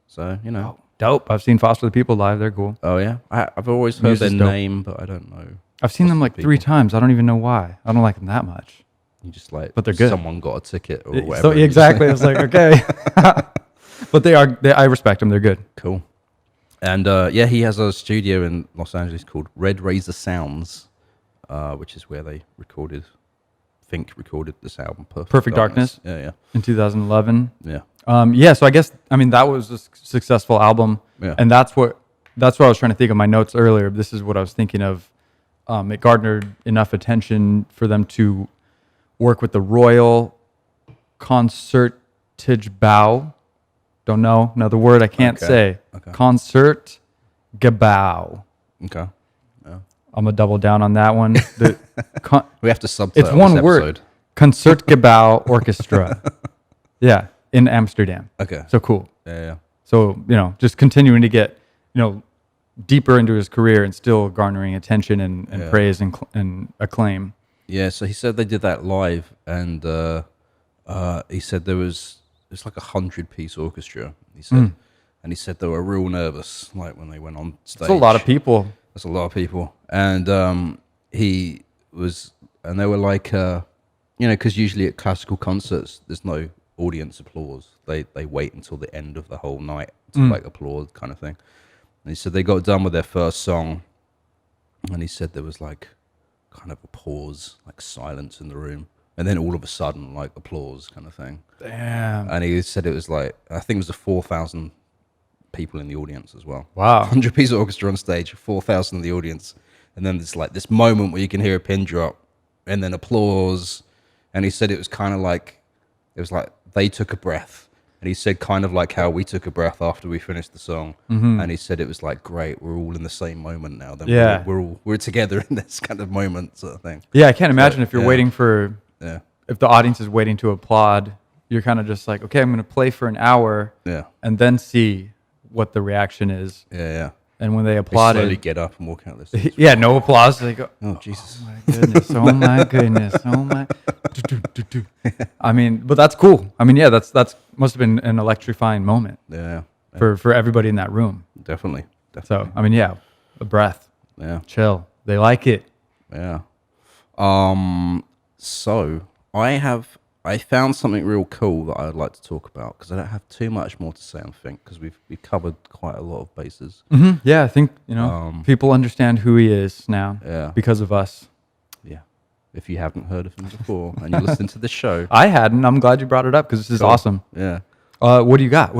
So, you know. Oh, dope. I've seen Foster the People live. They're cool. Oh, yeah? I've always heard their name, but I don't know. I've seen them like 3 times. I don't even know why. I don't like them that much. You just like, but they're good. Someone got a ticket or whatever. So exactly. I was like, okay. But I respect them. They're good. Cool. And he has a studio in Los Angeles called Red Razor Sounds, which is where they Fink recorded this album, Perfect Darkness. Yeah. In 2011. Yeah. So I guess, that was a successful album. Yeah. And that's what I was trying to think of my notes earlier. This is what I was thinking of. It garnered enough attention for them to work with the Royal Concertgebouw. Don't know. Another word I can't say. Okay. Concertgebouw. Okay. Yeah. I'm going to double down on that one. We have to subtitle It's one this word. episode. Concertgebouw Orchestra. Yeah, in Amsterdam. Okay. So cool. Yeah. So, just continuing to get, deeper into his career and still garnering attention and praise and acclaim. Yeah, so he said they did that live, and he said it's like 100-piece orchestra. He said, and he said they were real nervous, like when they went on stage. That's a lot of people. That's a lot of people, and and they were like, because usually at classical concerts there's no audience applause. They wait until the end of the whole night to like applaud, kind of thing. And he said they got done with their first song, and he said there was like kind of a pause, like silence in the room, and then all of a sudden, like applause, kind of thing. Damn. And he said it was like, I think it was 4,000 people in the audience as well. Wow. 100-piece orchestra on stage, 4,000 in the audience, and then there's like this moment where you can hear a pin drop, and then applause. And he said it was kind of like, they took a breath. And he said kind of like how we took a breath after we finished the song. Mm-hmm. And he said it was like, great, we're all in the same moment now. Then we're together in this kind of moment sort of thing. Yeah, I can't imagine if you're waiting for, if the audience is waiting to applaud, you're kind of just like, okay, I'm going to play for an hour and then see what the reaction is. Yeah. And when they applaud, they slowly get up and walk out the stage. Yeah, no applause. They go, oh, Jesus. Oh, my goodness. Oh, my goodness. Oh, my. I mean, but that's cool. I mean, yeah, that's must have been an electrifying moment. Yeah. For everybody in that room. Definitely. So, I mean, yeah, a breath. Yeah. Chill. They like it. Yeah. So I found something real cool that I'd like to talk about, because I don't have too much more to say on Fink, because we've covered quite a lot of bases. Mm-hmm. Yeah, I think people understand who he is now because of us. Yeah. If you haven't heard of him before and you listen to the show. I hadn't. I'm glad you brought it up, because this is awesome. Yeah. What do you got?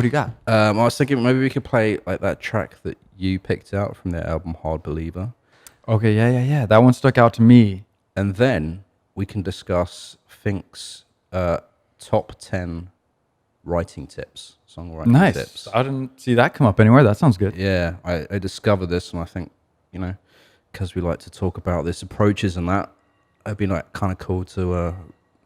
I was thinking maybe we could play like that track that you picked out from their album Hard Believer. Okay, yeah. That one stuck out to me. And then we can discuss Fink's top 10 writing tips, songwriting tips. I didn't see that come up anywhere. That sounds good. Yeah, I discovered this, and I think, because we like to talk about this approaches and that, it'd be like kind of cool to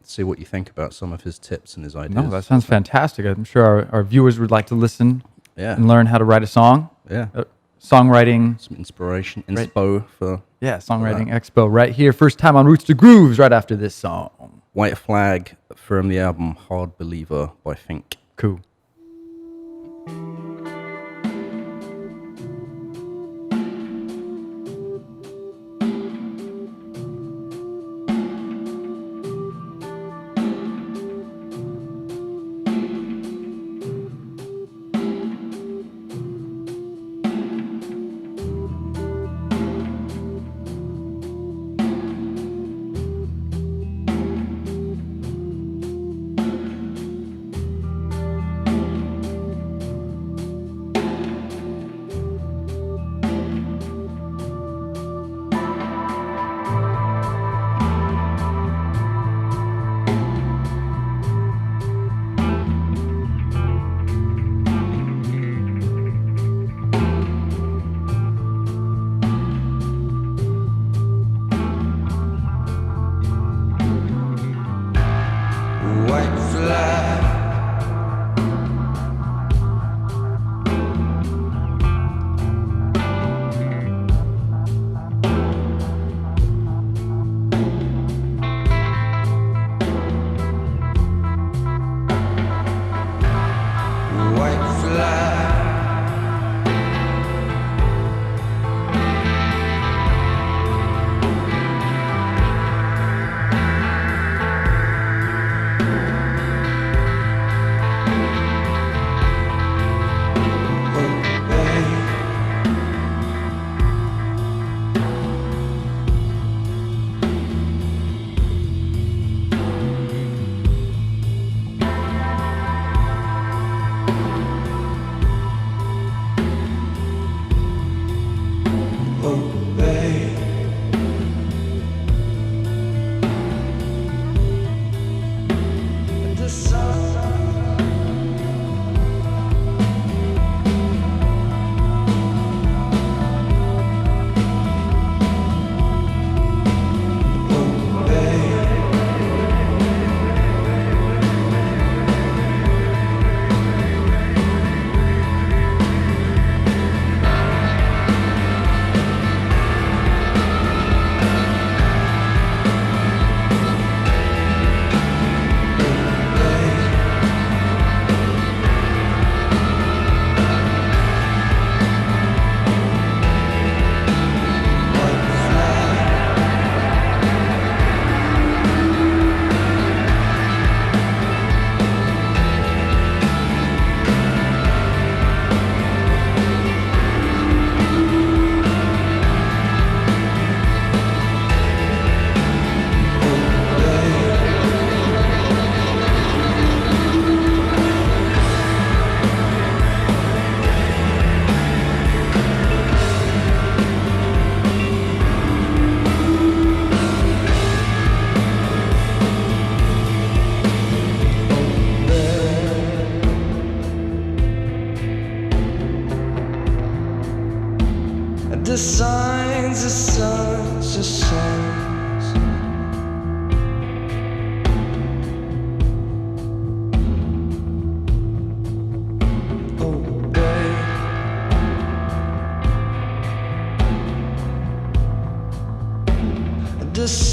see what you think about some of his tips and his ideas. No, that sounds fantastic. I'm sure our viewers would like to listen and learn how to write a song. Yeah. Songwriting. Some inspiration. Inspo for... Yeah, Songwriting Expo right here. First time on Roots to Grooves right after this song. White Flag from the album Hard Believer by Fink. Cool.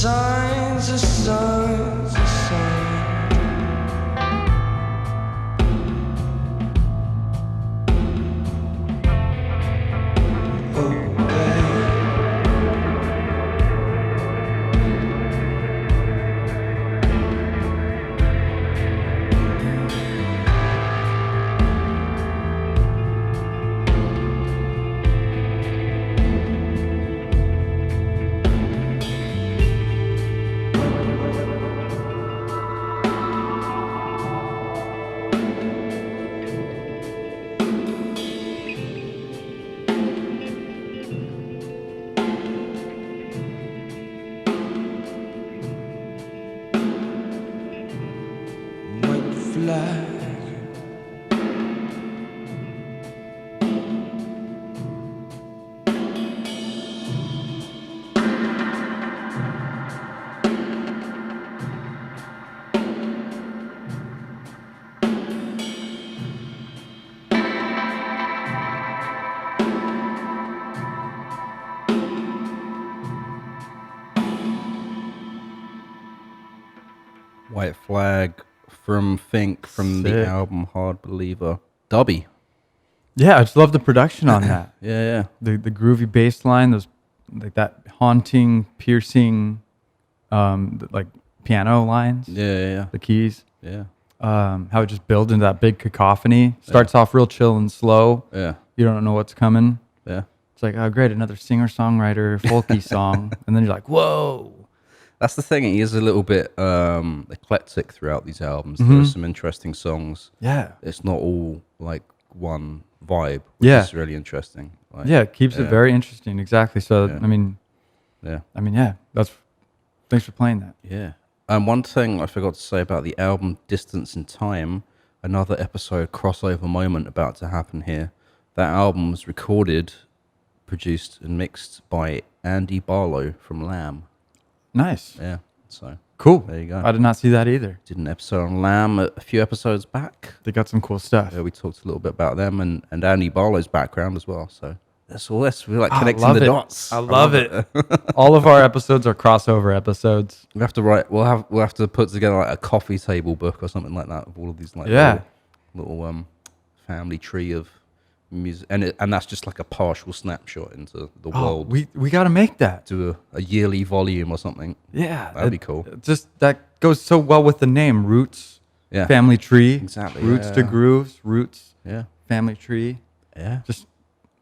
signs, the signs, the signs. White Flag from Fink from Sick. the album Hard Believer. Dubby. Yeah, I just love the production on that. Yeah. The groovy bass line, those like that haunting, piercing, like piano lines. Yeah. The keys. Yeah. How it just builds into that big cacophony. Starts off real chill and slow. Yeah. You don't know what's coming. Yeah. It's like, oh great, another singer-songwriter folky song, and then you're like, whoa. That's the thing. He is a little bit eclectic throughout these albums. There are some interesting songs. Yeah. It's not all like one vibe, which is really interesting. Like, yeah, it keeps it very interesting. Exactly. So Yeah. I mean, that's. Thanks for playing that. Yeah. And one thing I forgot to say about the album Distance in Time, another episode crossover moment about to happen here. That album was recorded, produced, and mixed by Andy Barlow from Lamb. Nice. Yeah. So Cool. there you go. I did not see that either. Did an episode on Lamb a few episodes back. They got some cool stuff. We talked a little bit about them and Andy Barlow's background as well. So that's all this. We're like I connecting love the it. dots. I love it. All of our episodes are crossover episodes. We have to write. We'll have to put together like a coffee table book or something like that of all of these like little family tree of music, and that's just like a partial snapshot into the world. We got to make that. Do a yearly volume or something. Yeah, That'd be cool. Just that goes so well with the name Roots. Yeah. Family tree. Exactly. Roots to grooves. Roots. Yeah. Family tree. Yeah. Just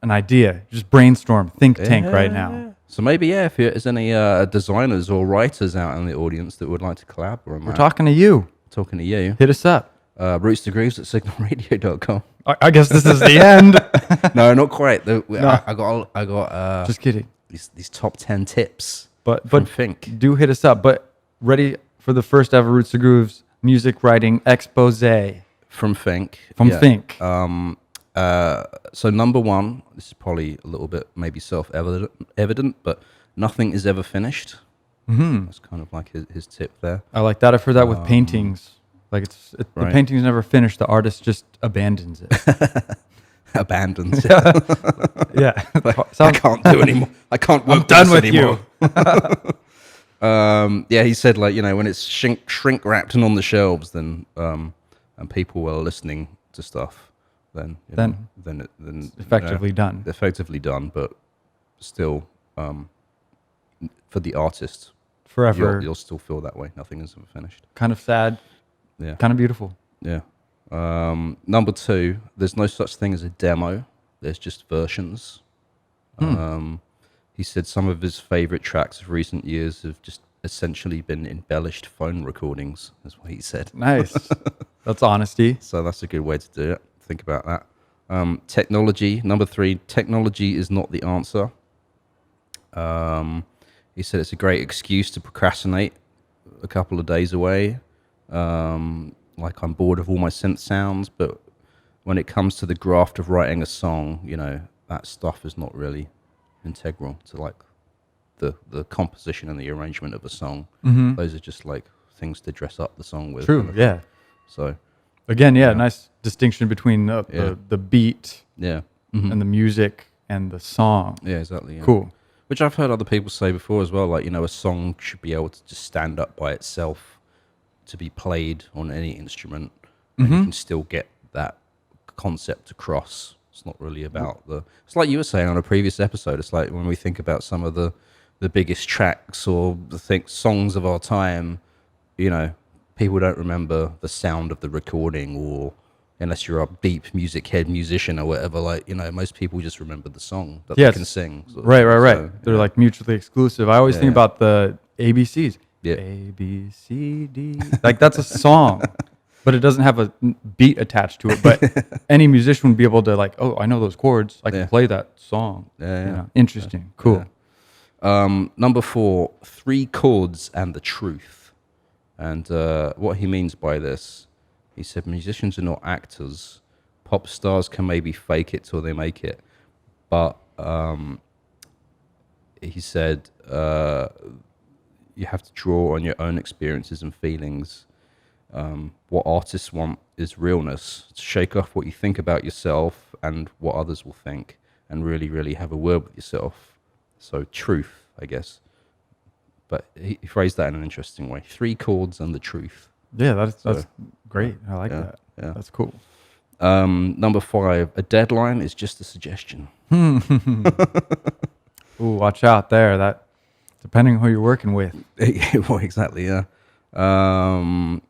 an idea. Just brainstorm. Think tank right now. So maybe if there's any designers or writers out in the audience that would like to collab on that. We're talking to you. Talking to you. Hit us up. Roots to grooves at signalradio.com. I guess this is the end. No, not quite. No. I got. Just kidding. These top 10 tips. But Fink. do hit us up. But ready for the first ever Roots to Grooves music writing expose From Fink. Fink. So number one, this is probably a little bit maybe self-evident, but nothing is ever finished. Mm-hmm. That's kind of like his tip there. I like that. I've heard that with paintings. Like the Right. painting's never finished. The artist just abandons it. Abandons. Yeah. I can't do anymore. I can't work I'm done with anymore. you. He said when it's shrink wrapped and on the shelves, then and people were listening to stuff, then it's effectively done. Effectively done, but still, for the artist, Forever. you'll still feel that way. Nothing is ever finished. Kind of sad. Yeah. Kind of beautiful. Yeah. Number two, there's no such thing as a demo. There's just versions. He said some of his favorite tracks of recent years have just essentially been embellished phone recordings, is what he said. Nice. That's honesty. So that's a good way to do it. Think about that. Technology, number three, technology is not the answer. He said it's a great excuse to procrastinate a couple of days away. Like I'm bored of all my synth sounds, but when it comes to the graft of writing a song, that stuff is not really integral to like the composition and the arrangement of a song. Mm-hmm. Those are just like things to dress up the song with. True. Yeah. So again, nice distinction between the beat yeah. and the music and the song. Yeah, exactly. Yeah. Cool. Which I've heard other people say before as well. Like, a song should be able to just stand up by itself to be played on any instrument, and you can still get that concept across. It's not really about it's like you were saying on a previous episode. It's like when we think about some of the biggest tracks or the songs of our time, people don't remember the sound of the recording, or unless you're a deep music head musician or whatever, most people just remember the song that they can sing. Right. So, they're like mutually exclusive. I always think about the ABCs. Yeah. A, B, C, D. Like, that's a song, but it doesn't have a beat attached to it. But any musician would be able to, like, oh, I know those chords. I can play that song. Interesting. Cool. Number 4, 3 chords and the truth. And what he means by this, he said, musicians are not actors. Pop stars can maybe fake it till they make it. But he said, you have to draw on your own experiences and feelings. What artists want is realness, to shake off what you think about yourself and what others will think, and really, really have a word with yourself. So truth, I guess. But he phrased that in an interesting way. 3 chords and the truth. Yeah, that's great. I like that. Yeah. That's cool. Number 5, a deadline is just a suggestion. Ooh, watch out there. That depending on who you're working with. Well, exactly, yeah. I'll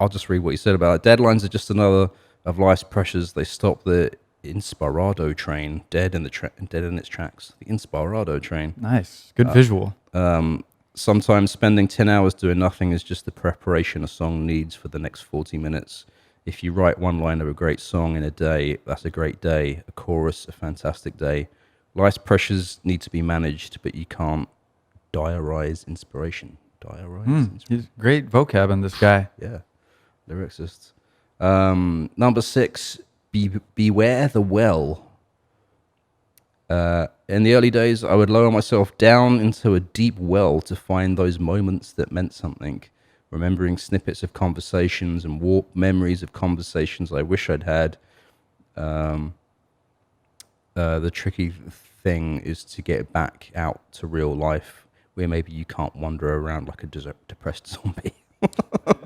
just read what he said about it. Deadlines are just another of life's pressures. They stop the Inspirado train dead in its tracks. The Inspirado train. Nice. Good visual. Sometimes spending 10 hours doing nothing is just the preparation a song needs for the next 40 minutes. If you write one line of a great song in a day, that's a great day. A chorus, a fantastic day. Life's pressures need to be managed, but you can't diarize inspiration. He's great vocab in this guy. Yeah, lyricist. Number 6, beware the well. In the early days, I would lower myself down into a deep well to find those moments that meant something, remembering snippets of conversations and warped memories of conversations I wish I'd had. The tricky thing is to get back out to real life, where maybe you can't wander around like a depressed zombie.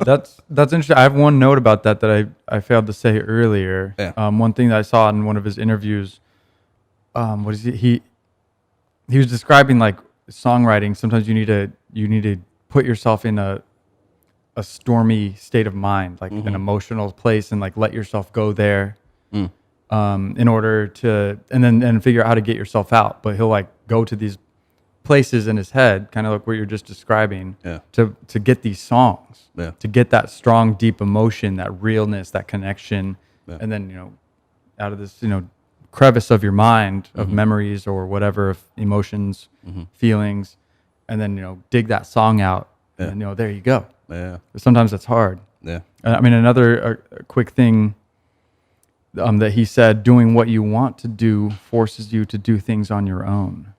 That's interesting. I have one note about that I failed to say earlier. Yeah. One thing that I saw in one of his interviews, what is he was describing, like, songwriting. Sometimes you need to put yourself in a stormy state of mind, like an emotional place, and like let yourself go there, in order to and figure out how to get yourself out. But he'll like go to these places in his head, kind of like what you're just describing, to get these songs, to get that strong, deep emotion, that realness, that connection, and then out of this crevice of your mind of memories or whatever, of emotions, feelings, and then dig that song out, and there you go. But sometimes that's hard. I mean, another quick thing that he said: doing what you want to do forces you to do things on your own.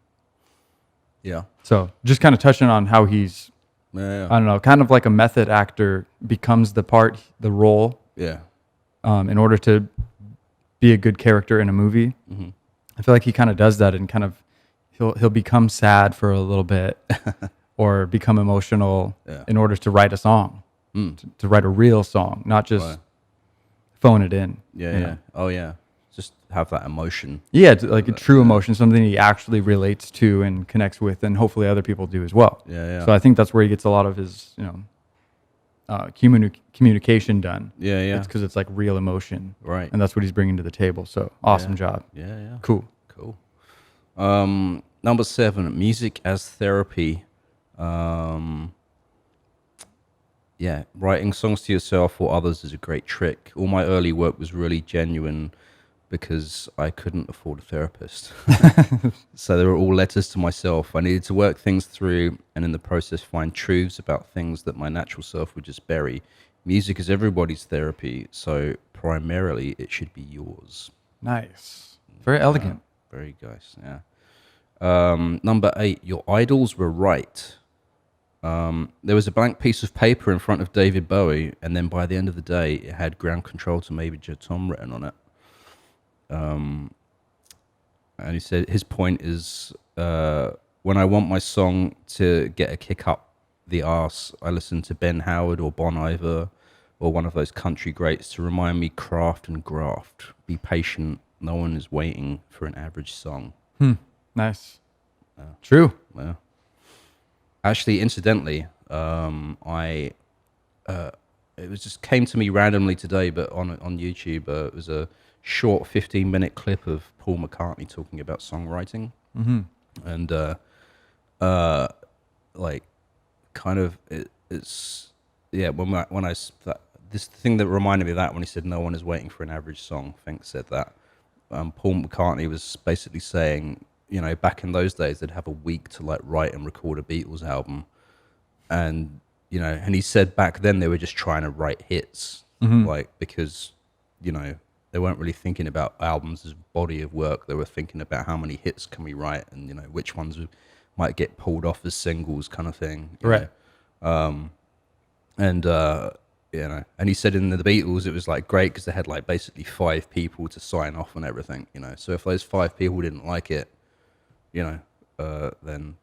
Yeah. So just kind of touching on how he's, I don't know, kind of like a method actor becomes the role. Yeah. In order to be a good character in a movie. I feel like he kind of does that, and kind of he'll become sad for a little bit or become emotional in order to write a song, to write a real song, not just phone it in. Yeah. Oh yeah. Just have that emotion. Yeah, like a true emotion, something he actually relates to and connects with, and hopefully other people do as well. Yeah. So I think that's where he gets a lot of his, communication done. Yeah. It's because it's like real emotion, right? And that's what he's bringing to the table. So awesome job. Yeah. Cool. Number 7, music as therapy. Writing songs to yourself or others is a great trick. All my early work was really genuine because I couldn't afford a therapist. So they were all letters to myself. I needed to work things through, and in the process find truths about things that my natural self would just bury. Music is everybody's therapy, so primarily it should be yours. Nice. Very elegant. Very nice, yeah. Number 8, your idols were right. There was a blank piece of paper in front of David Bowie, and then by the end of the day, it had Ground Control to Major Tom written on it. And he said his point is when I want my song to get a kick up the arse, I listen to Ben Howard or Bon Iver or one of those country greats to remind me craft and graft. Be patient. No one is waiting for an average song. Nice. True. Yeah. Actually, incidentally, it was just came to me randomly today, but on YouTube, it was a short 15-minute clip of Paul McCartney talking about songwriting, and like kind of it's this thing that reminded me of that when he said no one is waiting for an average song. Fink said that. Paul McCartney was basically saying, you know, back in those days they'd have a week to like write and record a Beatles album, and you know, and he said back then they were just trying to write hits, like, because, you know, they weren't really thinking about albums as body of work. They were thinking about how many hits can we write, and, you know, which ones might get pulled off as singles, kind of thing. Right. You know, and he said in the Beatles it was like great because they had like basically 5 people to sign off on everything, you know. So if those 5 people didn't like it, you know, then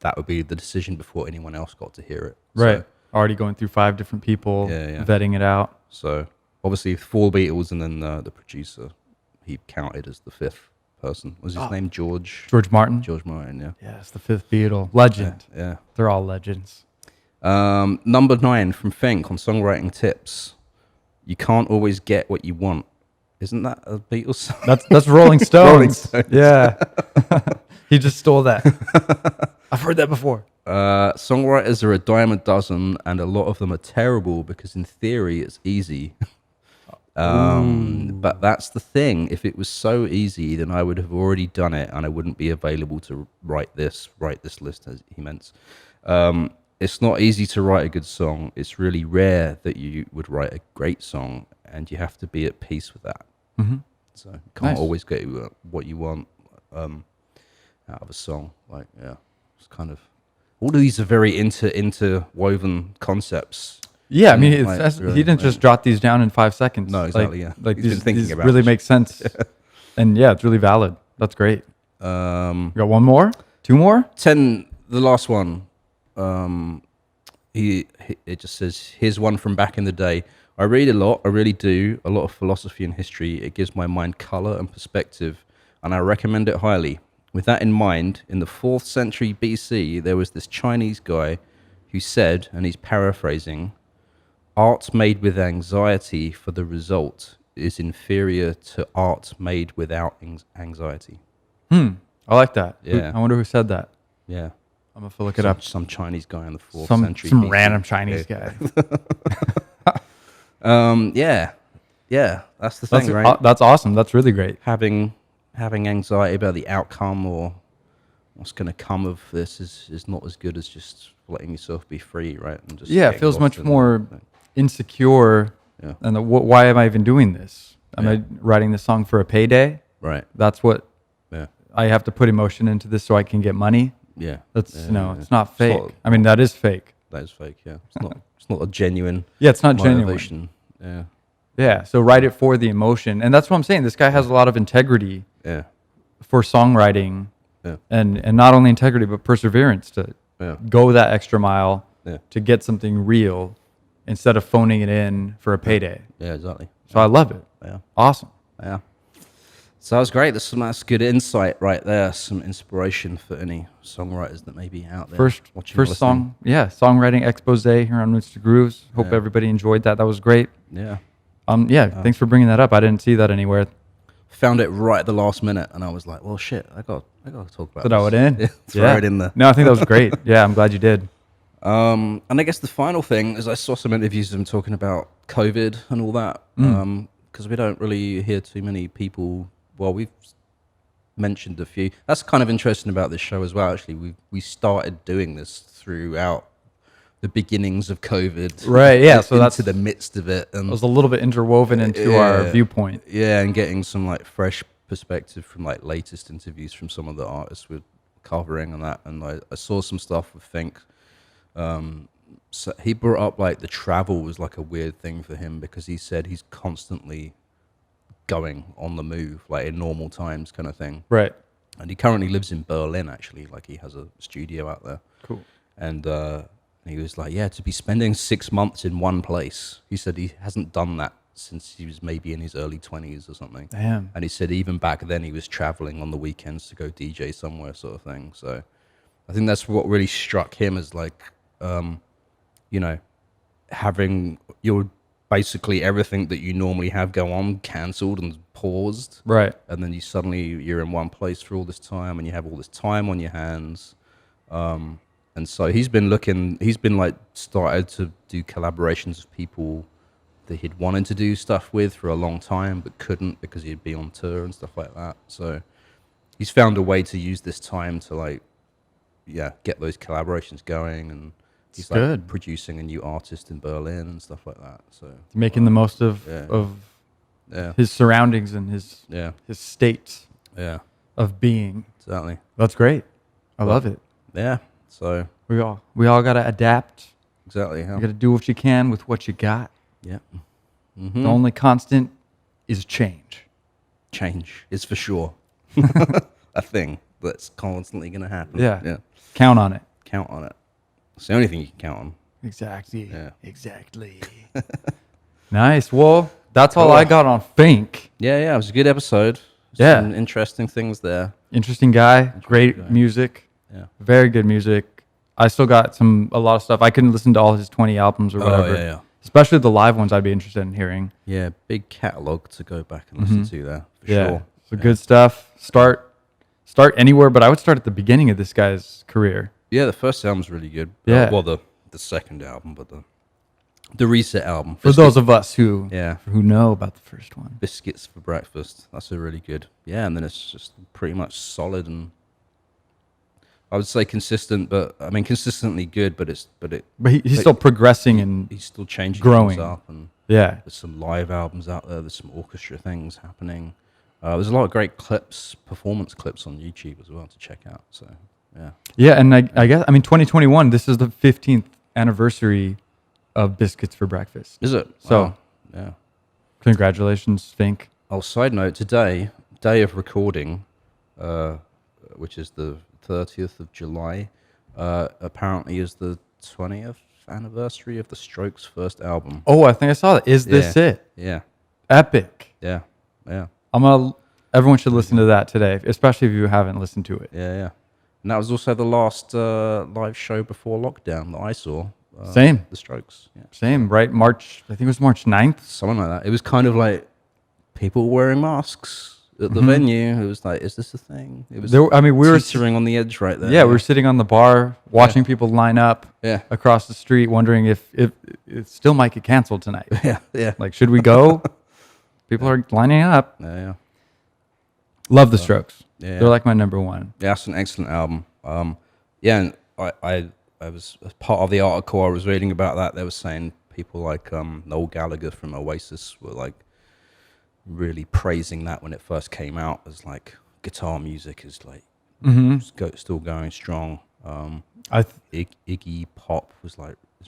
that would be the decision before anyone else got to hear it. Right. So, already going through 5 different people, vetting it out. So obviously 4 Beatles, and then the producer, he counted as the 5th person. Was his name George Martin? George Martin, yeah. Yes, the 5th Beatle. Legend. Yeah. They're all legends. Number 9 from Fink on songwriting tips. You can't always get what you want. Isn't that a Beatles song? That's Rolling Stones. Rolling Stones. Yeah. He just stole that. I've heard that before. Songwriters are a dime a dozen, and a lot of them are terrible because in theory it's easy. But that's the thing. If it was so easy, then I would have already done it, and I wouldn't be available to write this list, as he meant. It's not easy to write a good song. It's really rare that you would write a great song, and you have to be at peace with that. So you can't always get what you want out of a song. Like, yeah, it's kind of, all of these are very interwoven concepts. Yeah, I mean, really, he didn't just jot these down in 5 seconds. No, exactly. Like He's been thinking these about really it. make sense, and yeah, it's really valid. That's great. You got one more, 2 more? 10. The last one. It just says, here's one from back in the day. I read a lot. I really do. A lot of philosophy and history. It gives my mind color and perspective, and I recommend it highly. With that in mind, in the 4th century BC, there was this Chinese guy who said, and he's paraphrasing, art made with anxiety for the result is inferior to art made without anxiety. I like that. Yeah. I wonder who said that. Yeah. I'm going to look it up. Some Chinese guy in the 4th Some century BC. random Chinese guy. Yeah. That's the thing, right? That's awesome. That's really great. Having anxiety about the outcome or what's going to come of this is not as good as just letting yourself be free, right? And just it feels much more insecure. Yeah. And why am I even doing this? Am I writing this song for a payday? Right. That's what Yeah. I have to put emotion into this so I can get money. Yeah. That's Yeah, it's not fake. It's not- I mean, that is fake. That is fake, yeah. It's not a genuine Yeah, it's not genuine. motivation. Yeah. Yeah, so write it for the emotion. And that's what I'm saying. This guy has a lot of integrity Yeah. for songwriting. Yeah. And not only integrity, but perseverance to go that extra mile to get something real instead of phoning it in for a payday. Yeah, exactly. So I love it. Yeah. Awesome. Yeah. So that was great. That's good insight right there. Some inspiration for any songwriters that may be out there. First song, songwriting expose here on Roots to Grooves. Hope everybody enjoyed that. That was great. Yeah. Thanks for bringing that up. I didn't see that anywhere. Found it right at the last minute, and I was like, well, shit, I got to talk about Throw this. it in? Yeah, throw it in there. No, I think that was great. Yeah, I'm glad you did. And I guess the final thing is I saw some interviews of them talking about COVID and all that, because we don't really hear too many people. Well, we've mentioned a few. That's kind of interesting about this show as well, actually. We started doing this throughout the beginnings of COVID. Right, yeah. So that's into the midst of it. And it was a little bit interwoven into our viewpoint. Yeah, and getting some like fresh perspective from like latest interviews from some of the artists we're covering and that. And I saw some stuff with Fink. So he brought up like the travel was like a weird thing for him because he said he's constantly going on the move, like in normal times kind of thing. Right. and he currently lives in Berlin. Actually, like he has a studio out there. Cool. And he was like, yeah, to be spending 6 months in one place. He said he hasn't done that since he was maybe in his early 20s or something. Damn. And he said even back then he was traveling on the weekends to go DJ somewhere, sort of thing. So I think that's what really struck him, as like, you know, having your basically everything that you normally have go on cancelled and paused. Right. And then you're in one place for all this time, and you have all this time on your hands. And so he's been like started to do collaborations with people that he'd wanted to do stuff with for a long time, but couldn't because he'd be on tour and stuff like that. So he's found a way to use this time to like, get those collaborations going. And he's like producing a new artist in Berlin and stuff like that. So making the most of his surroundings and his state of being. Exactly. That's great. I love it. Yeah. So we all gotta adapt. Exactly. Yeah. You gotta do what you can with what you got. Yeah. The only constant is change. Change is for sure a thing that's constantly gonna happen. Yeah. Yeah. Count on it. Count on it. It's the only thing you can count on. Exactly. Yeah. Exactly. Nice. Well, that's all I got on Fink. Yeah. It was a good episode. Some interesting things there. Interesting guy. Great music. Yeah. Very good music. I still got a lot of stuff. I couldn't listen to all his 20 albums or whatever. Yeah. Especially the live ones I'd be interested in hearing. Yeah, big catalog to go back and listen to there. For sure. So good stuff. Start anywhere, but I would start at the beginning of this guy's career. Yeah, the first album's really good. Yeah. Well, the second album, but the Reset album. For those of us who know about the first one. Biscuits for Breakfast. That's a really good. Yeah, and then it's just pretty much solid and I would say consistent, but I mean consistently good. But he's still progressing and he's still changing growing things up. And there's some live albums out there. There's some orchestra things happening. There's a lot of great performance clips on YouTube as well to check out. So and I guess 2021. This is the 15th anniversary of Biscuits for Breakfast. Is it? So yeah. Congratulations, Fink. Oh, side note, today, day of recording, which is the 30th of July, apparently is the 20th anniversary of the Strokes' first album. Oh, I think I saw that. Is this it? Yeah. Epic. Yeah. Everyone should listen to that today, especially if you haven't listened to it. Yeah. And that was also the last live show before lockdown that I saw. Same. The Strokes. Yeah. Same, right? March, I think it was March 9th. Something like that. It was kind of like people wearing masks at the venue. It was like, is this a thing? It was. We were teetering on the edge right there. Yeah, we were sitting on the bar watching people line up across the street, wondering if it still might get canceled tonight. Yeah. Like, should we go? People are lining up. Yeah. Love the Strokes. Yeah. They're like my number one. Yeah, it's an excellent album. And I was, as part of the article I was reading about that, they were saying people like Noel Gallagher from Oasis were like really praising that when it first came out, as like guitar music is like still going strong. Iggy Pop was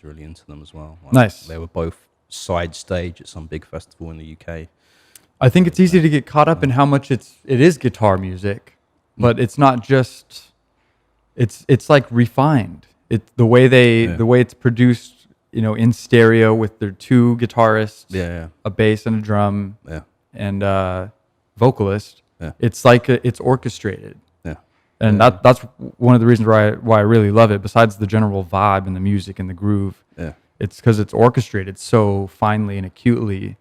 really into them as well. Like, nice. They were both side stage at some big festival in the UK. I think it's easy to get caught up in how much it is guitar music, but it's not just. It's like refined. The way it's produced, in stereo with their two guitarists, a bass and a drum, and vocalist. Yeah. It's like it's orchestrated. Yeah. And that's one of the reasons why I really love it. Besides the general vibe and the music and the groove, it's because it's orchestrated so finely and acutely,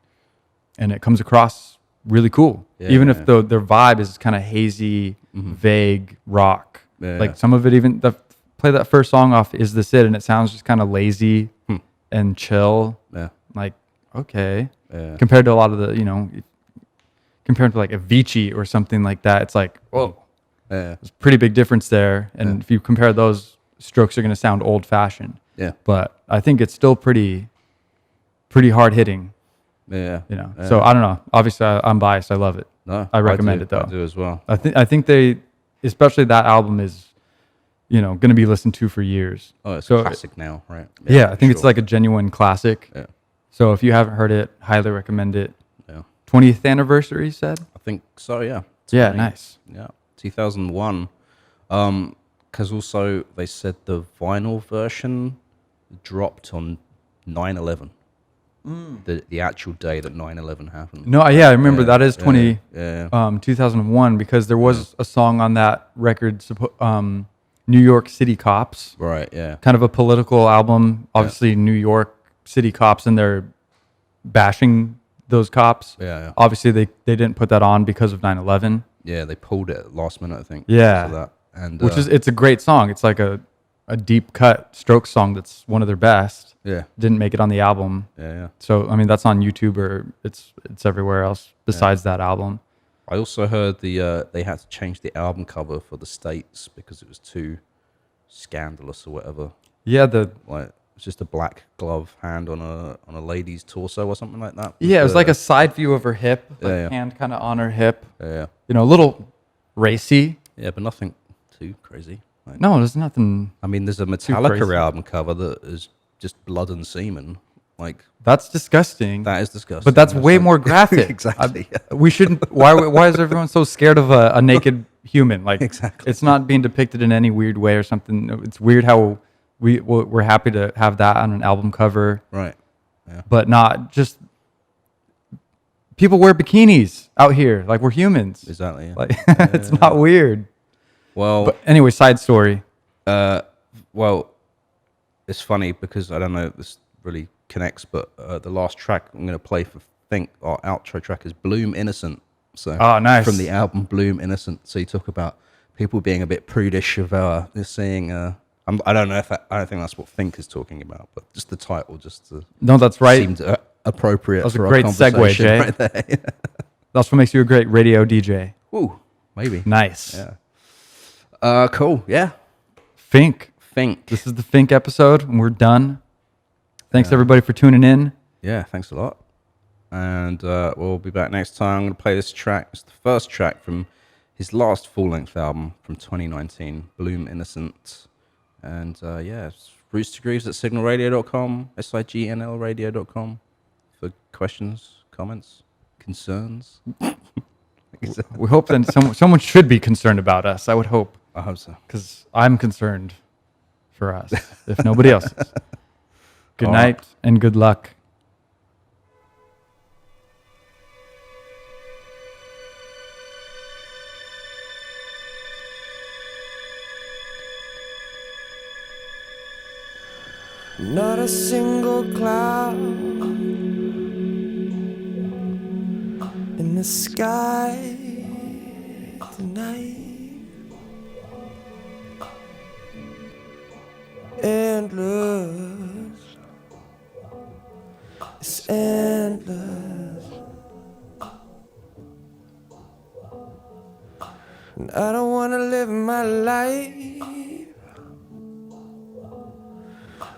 and it comes across really cool. Even if their vibe is kind of hazy, vague rock. Like some of it, even play that first song off "Is This It," and it sounds just kind of lazy and chill. Yeah. Like, okay. Yeah. Compared to a lot of the, compared to like Avicii or something like that, it's like, whoa. Yeah. There's a pretty big difference there. And if you compare those, Strokes are going to sound old fashioned. Yeah. But I think it's still pretty hard hitting. Yeah. So I don't know. Obviously I'm biased. I love it. No, I recommend it though. I do as well. I think they, especially that album is, going to be listened to for years. Oh, it's a classic now, right? Yeah, I think it's like a genuine classic. Yeah. So if you haven't heard it, highly recommend it. Yeah. 20th anniversary, you said? I think so, yeah. Yeah, nice. Yeah. 2001. Because also they said the vinyl version dropped on 9/11. The actual day that 9/11 happened. No, yeah, I remember that is 2001 because there was a song on that record, New York City Cops. Right, yeah. Kind of a political album. Obviously, New York City Cops, and they're bashing those cops. Yeah. Obviously, they didn't put that on because of 9/11. Yeah, they pulled it at the last minute, I think. Yeah. Because of that. And, it's a great song. It's like a deep cut Strokes song that's one of their best. Yeah. Didn't make it on the album. Yeah. So, I mean, that's on YouTube or it's everywhere else besides that album. I also heard they had to change the album cover for the States because it was too scandalous or whatever. Yeah, it's just a black glove hand on a lady's torso or something like that. Yeah, it was like a side view of her hip, like hand kind of on her hip. Yeah. You know, a little racy. Yeah, but nothing too crazy. No, there's nothing. I mean, there's a Metallica album cover that is just blood and semen. Like, that's disgusting. That is disgusting. But that's way more graphic. Exactly. We shouldn't. Why is everyone so scared of a naked human? Like, exactly. It's not being depicted in any weird way or something. It's weird how we're happy to have that on an album cover. Right. Yeah. But not just. People wear bikinis out here. Like, we're humans. Exactly. Yeah. Like, it's not weird. Well. But anyway, side story. Well, it's funny because I don't know if this really connects, but the last track I'm going to play for Fink, our outro track, is Bloom Innocent. So nice. From the album Bloom Innocent. So you talk about people being a bit prudish of saying I don't know if I don't think that's what Fink is talking about, but just the title no, that's right. Seemed appropriate. That was for a great segue, Jay. right there. That's what makes you a great radio DJ. Ooh, maybe. Nice. Yeah. Cool. Yeah. Fink. This is the Fink episode, and we're done. Thanks everybody for tuning in. Yeah, thanks a lot. And we'll be back next time. I'm going to play this track. It's the first track from his last full-length album from 2019, Bloom Innocent. And it's Roots to Grooves at signalradio.com, signlradio.com for questions, comments, concerns. We hope that someone should be concerned about us. I would hope. I hope so. Because I'm concerned for us, if nobody else is. Good night and good luck. Not a single cloud in the sky tonight. Endless, it's endless. And I don't wanna live my life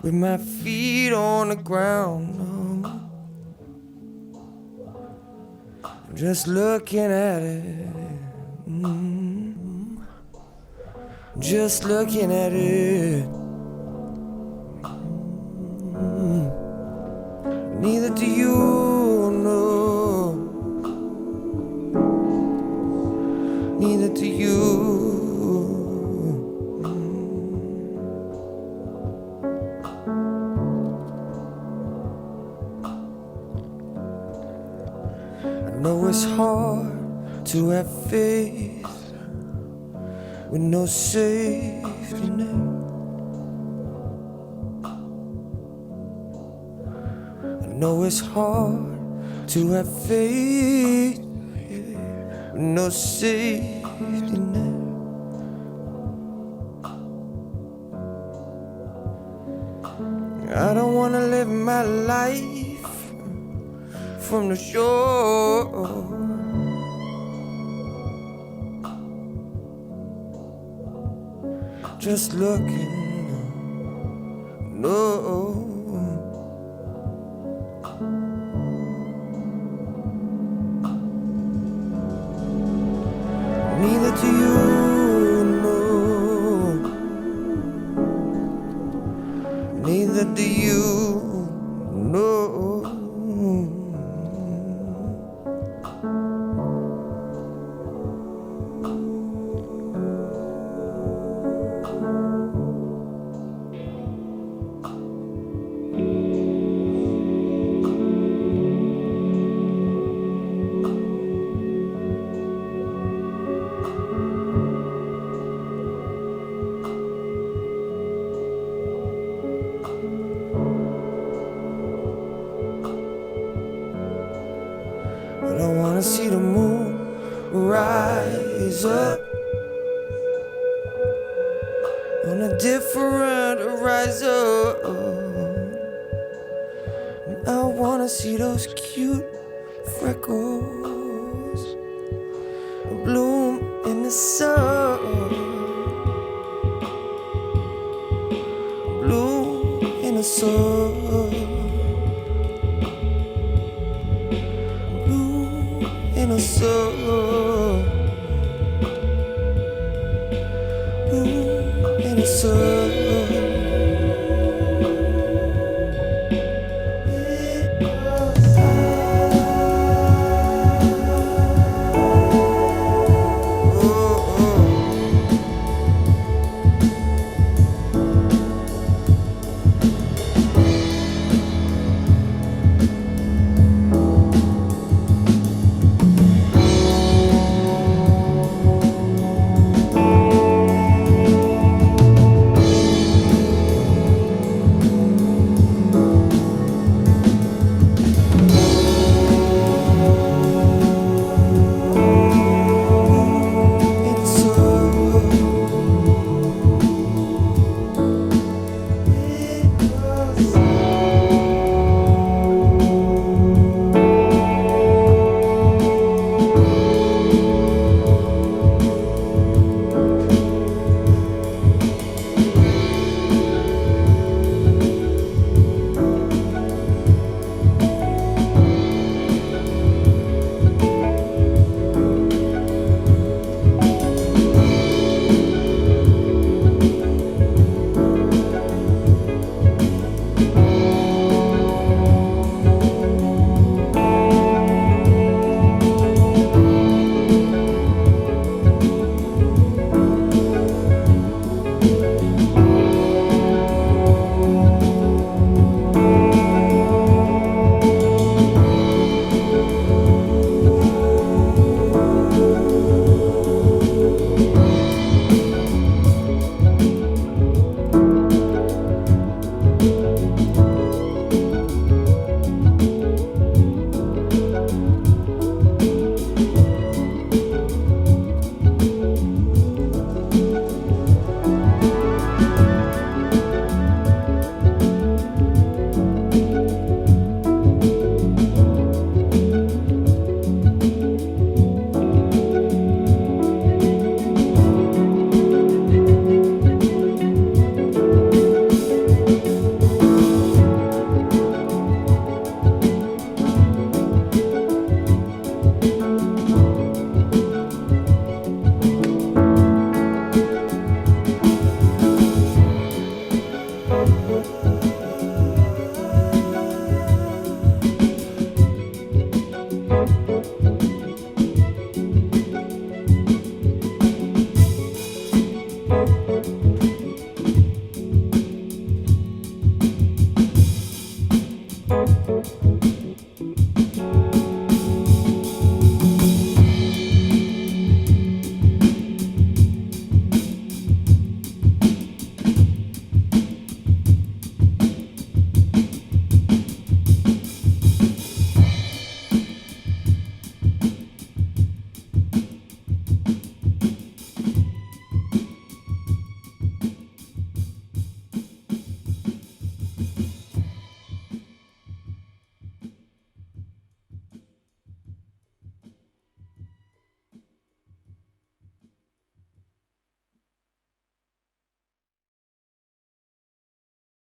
with my feet on the ground, no. I'm just looking at it. Just looking at it. Neither do you know. Neither do you. I know it's hard to have faith with no safety net. I know it's hard to have faith with no safety net. I don't wanna live my life from the shore. Just looking, no. Neither do you know. Neither do you know. rise up on a different horizon. I wanna see those cute freckles bloom in the sun, bloom in the sun, bloom in the sun.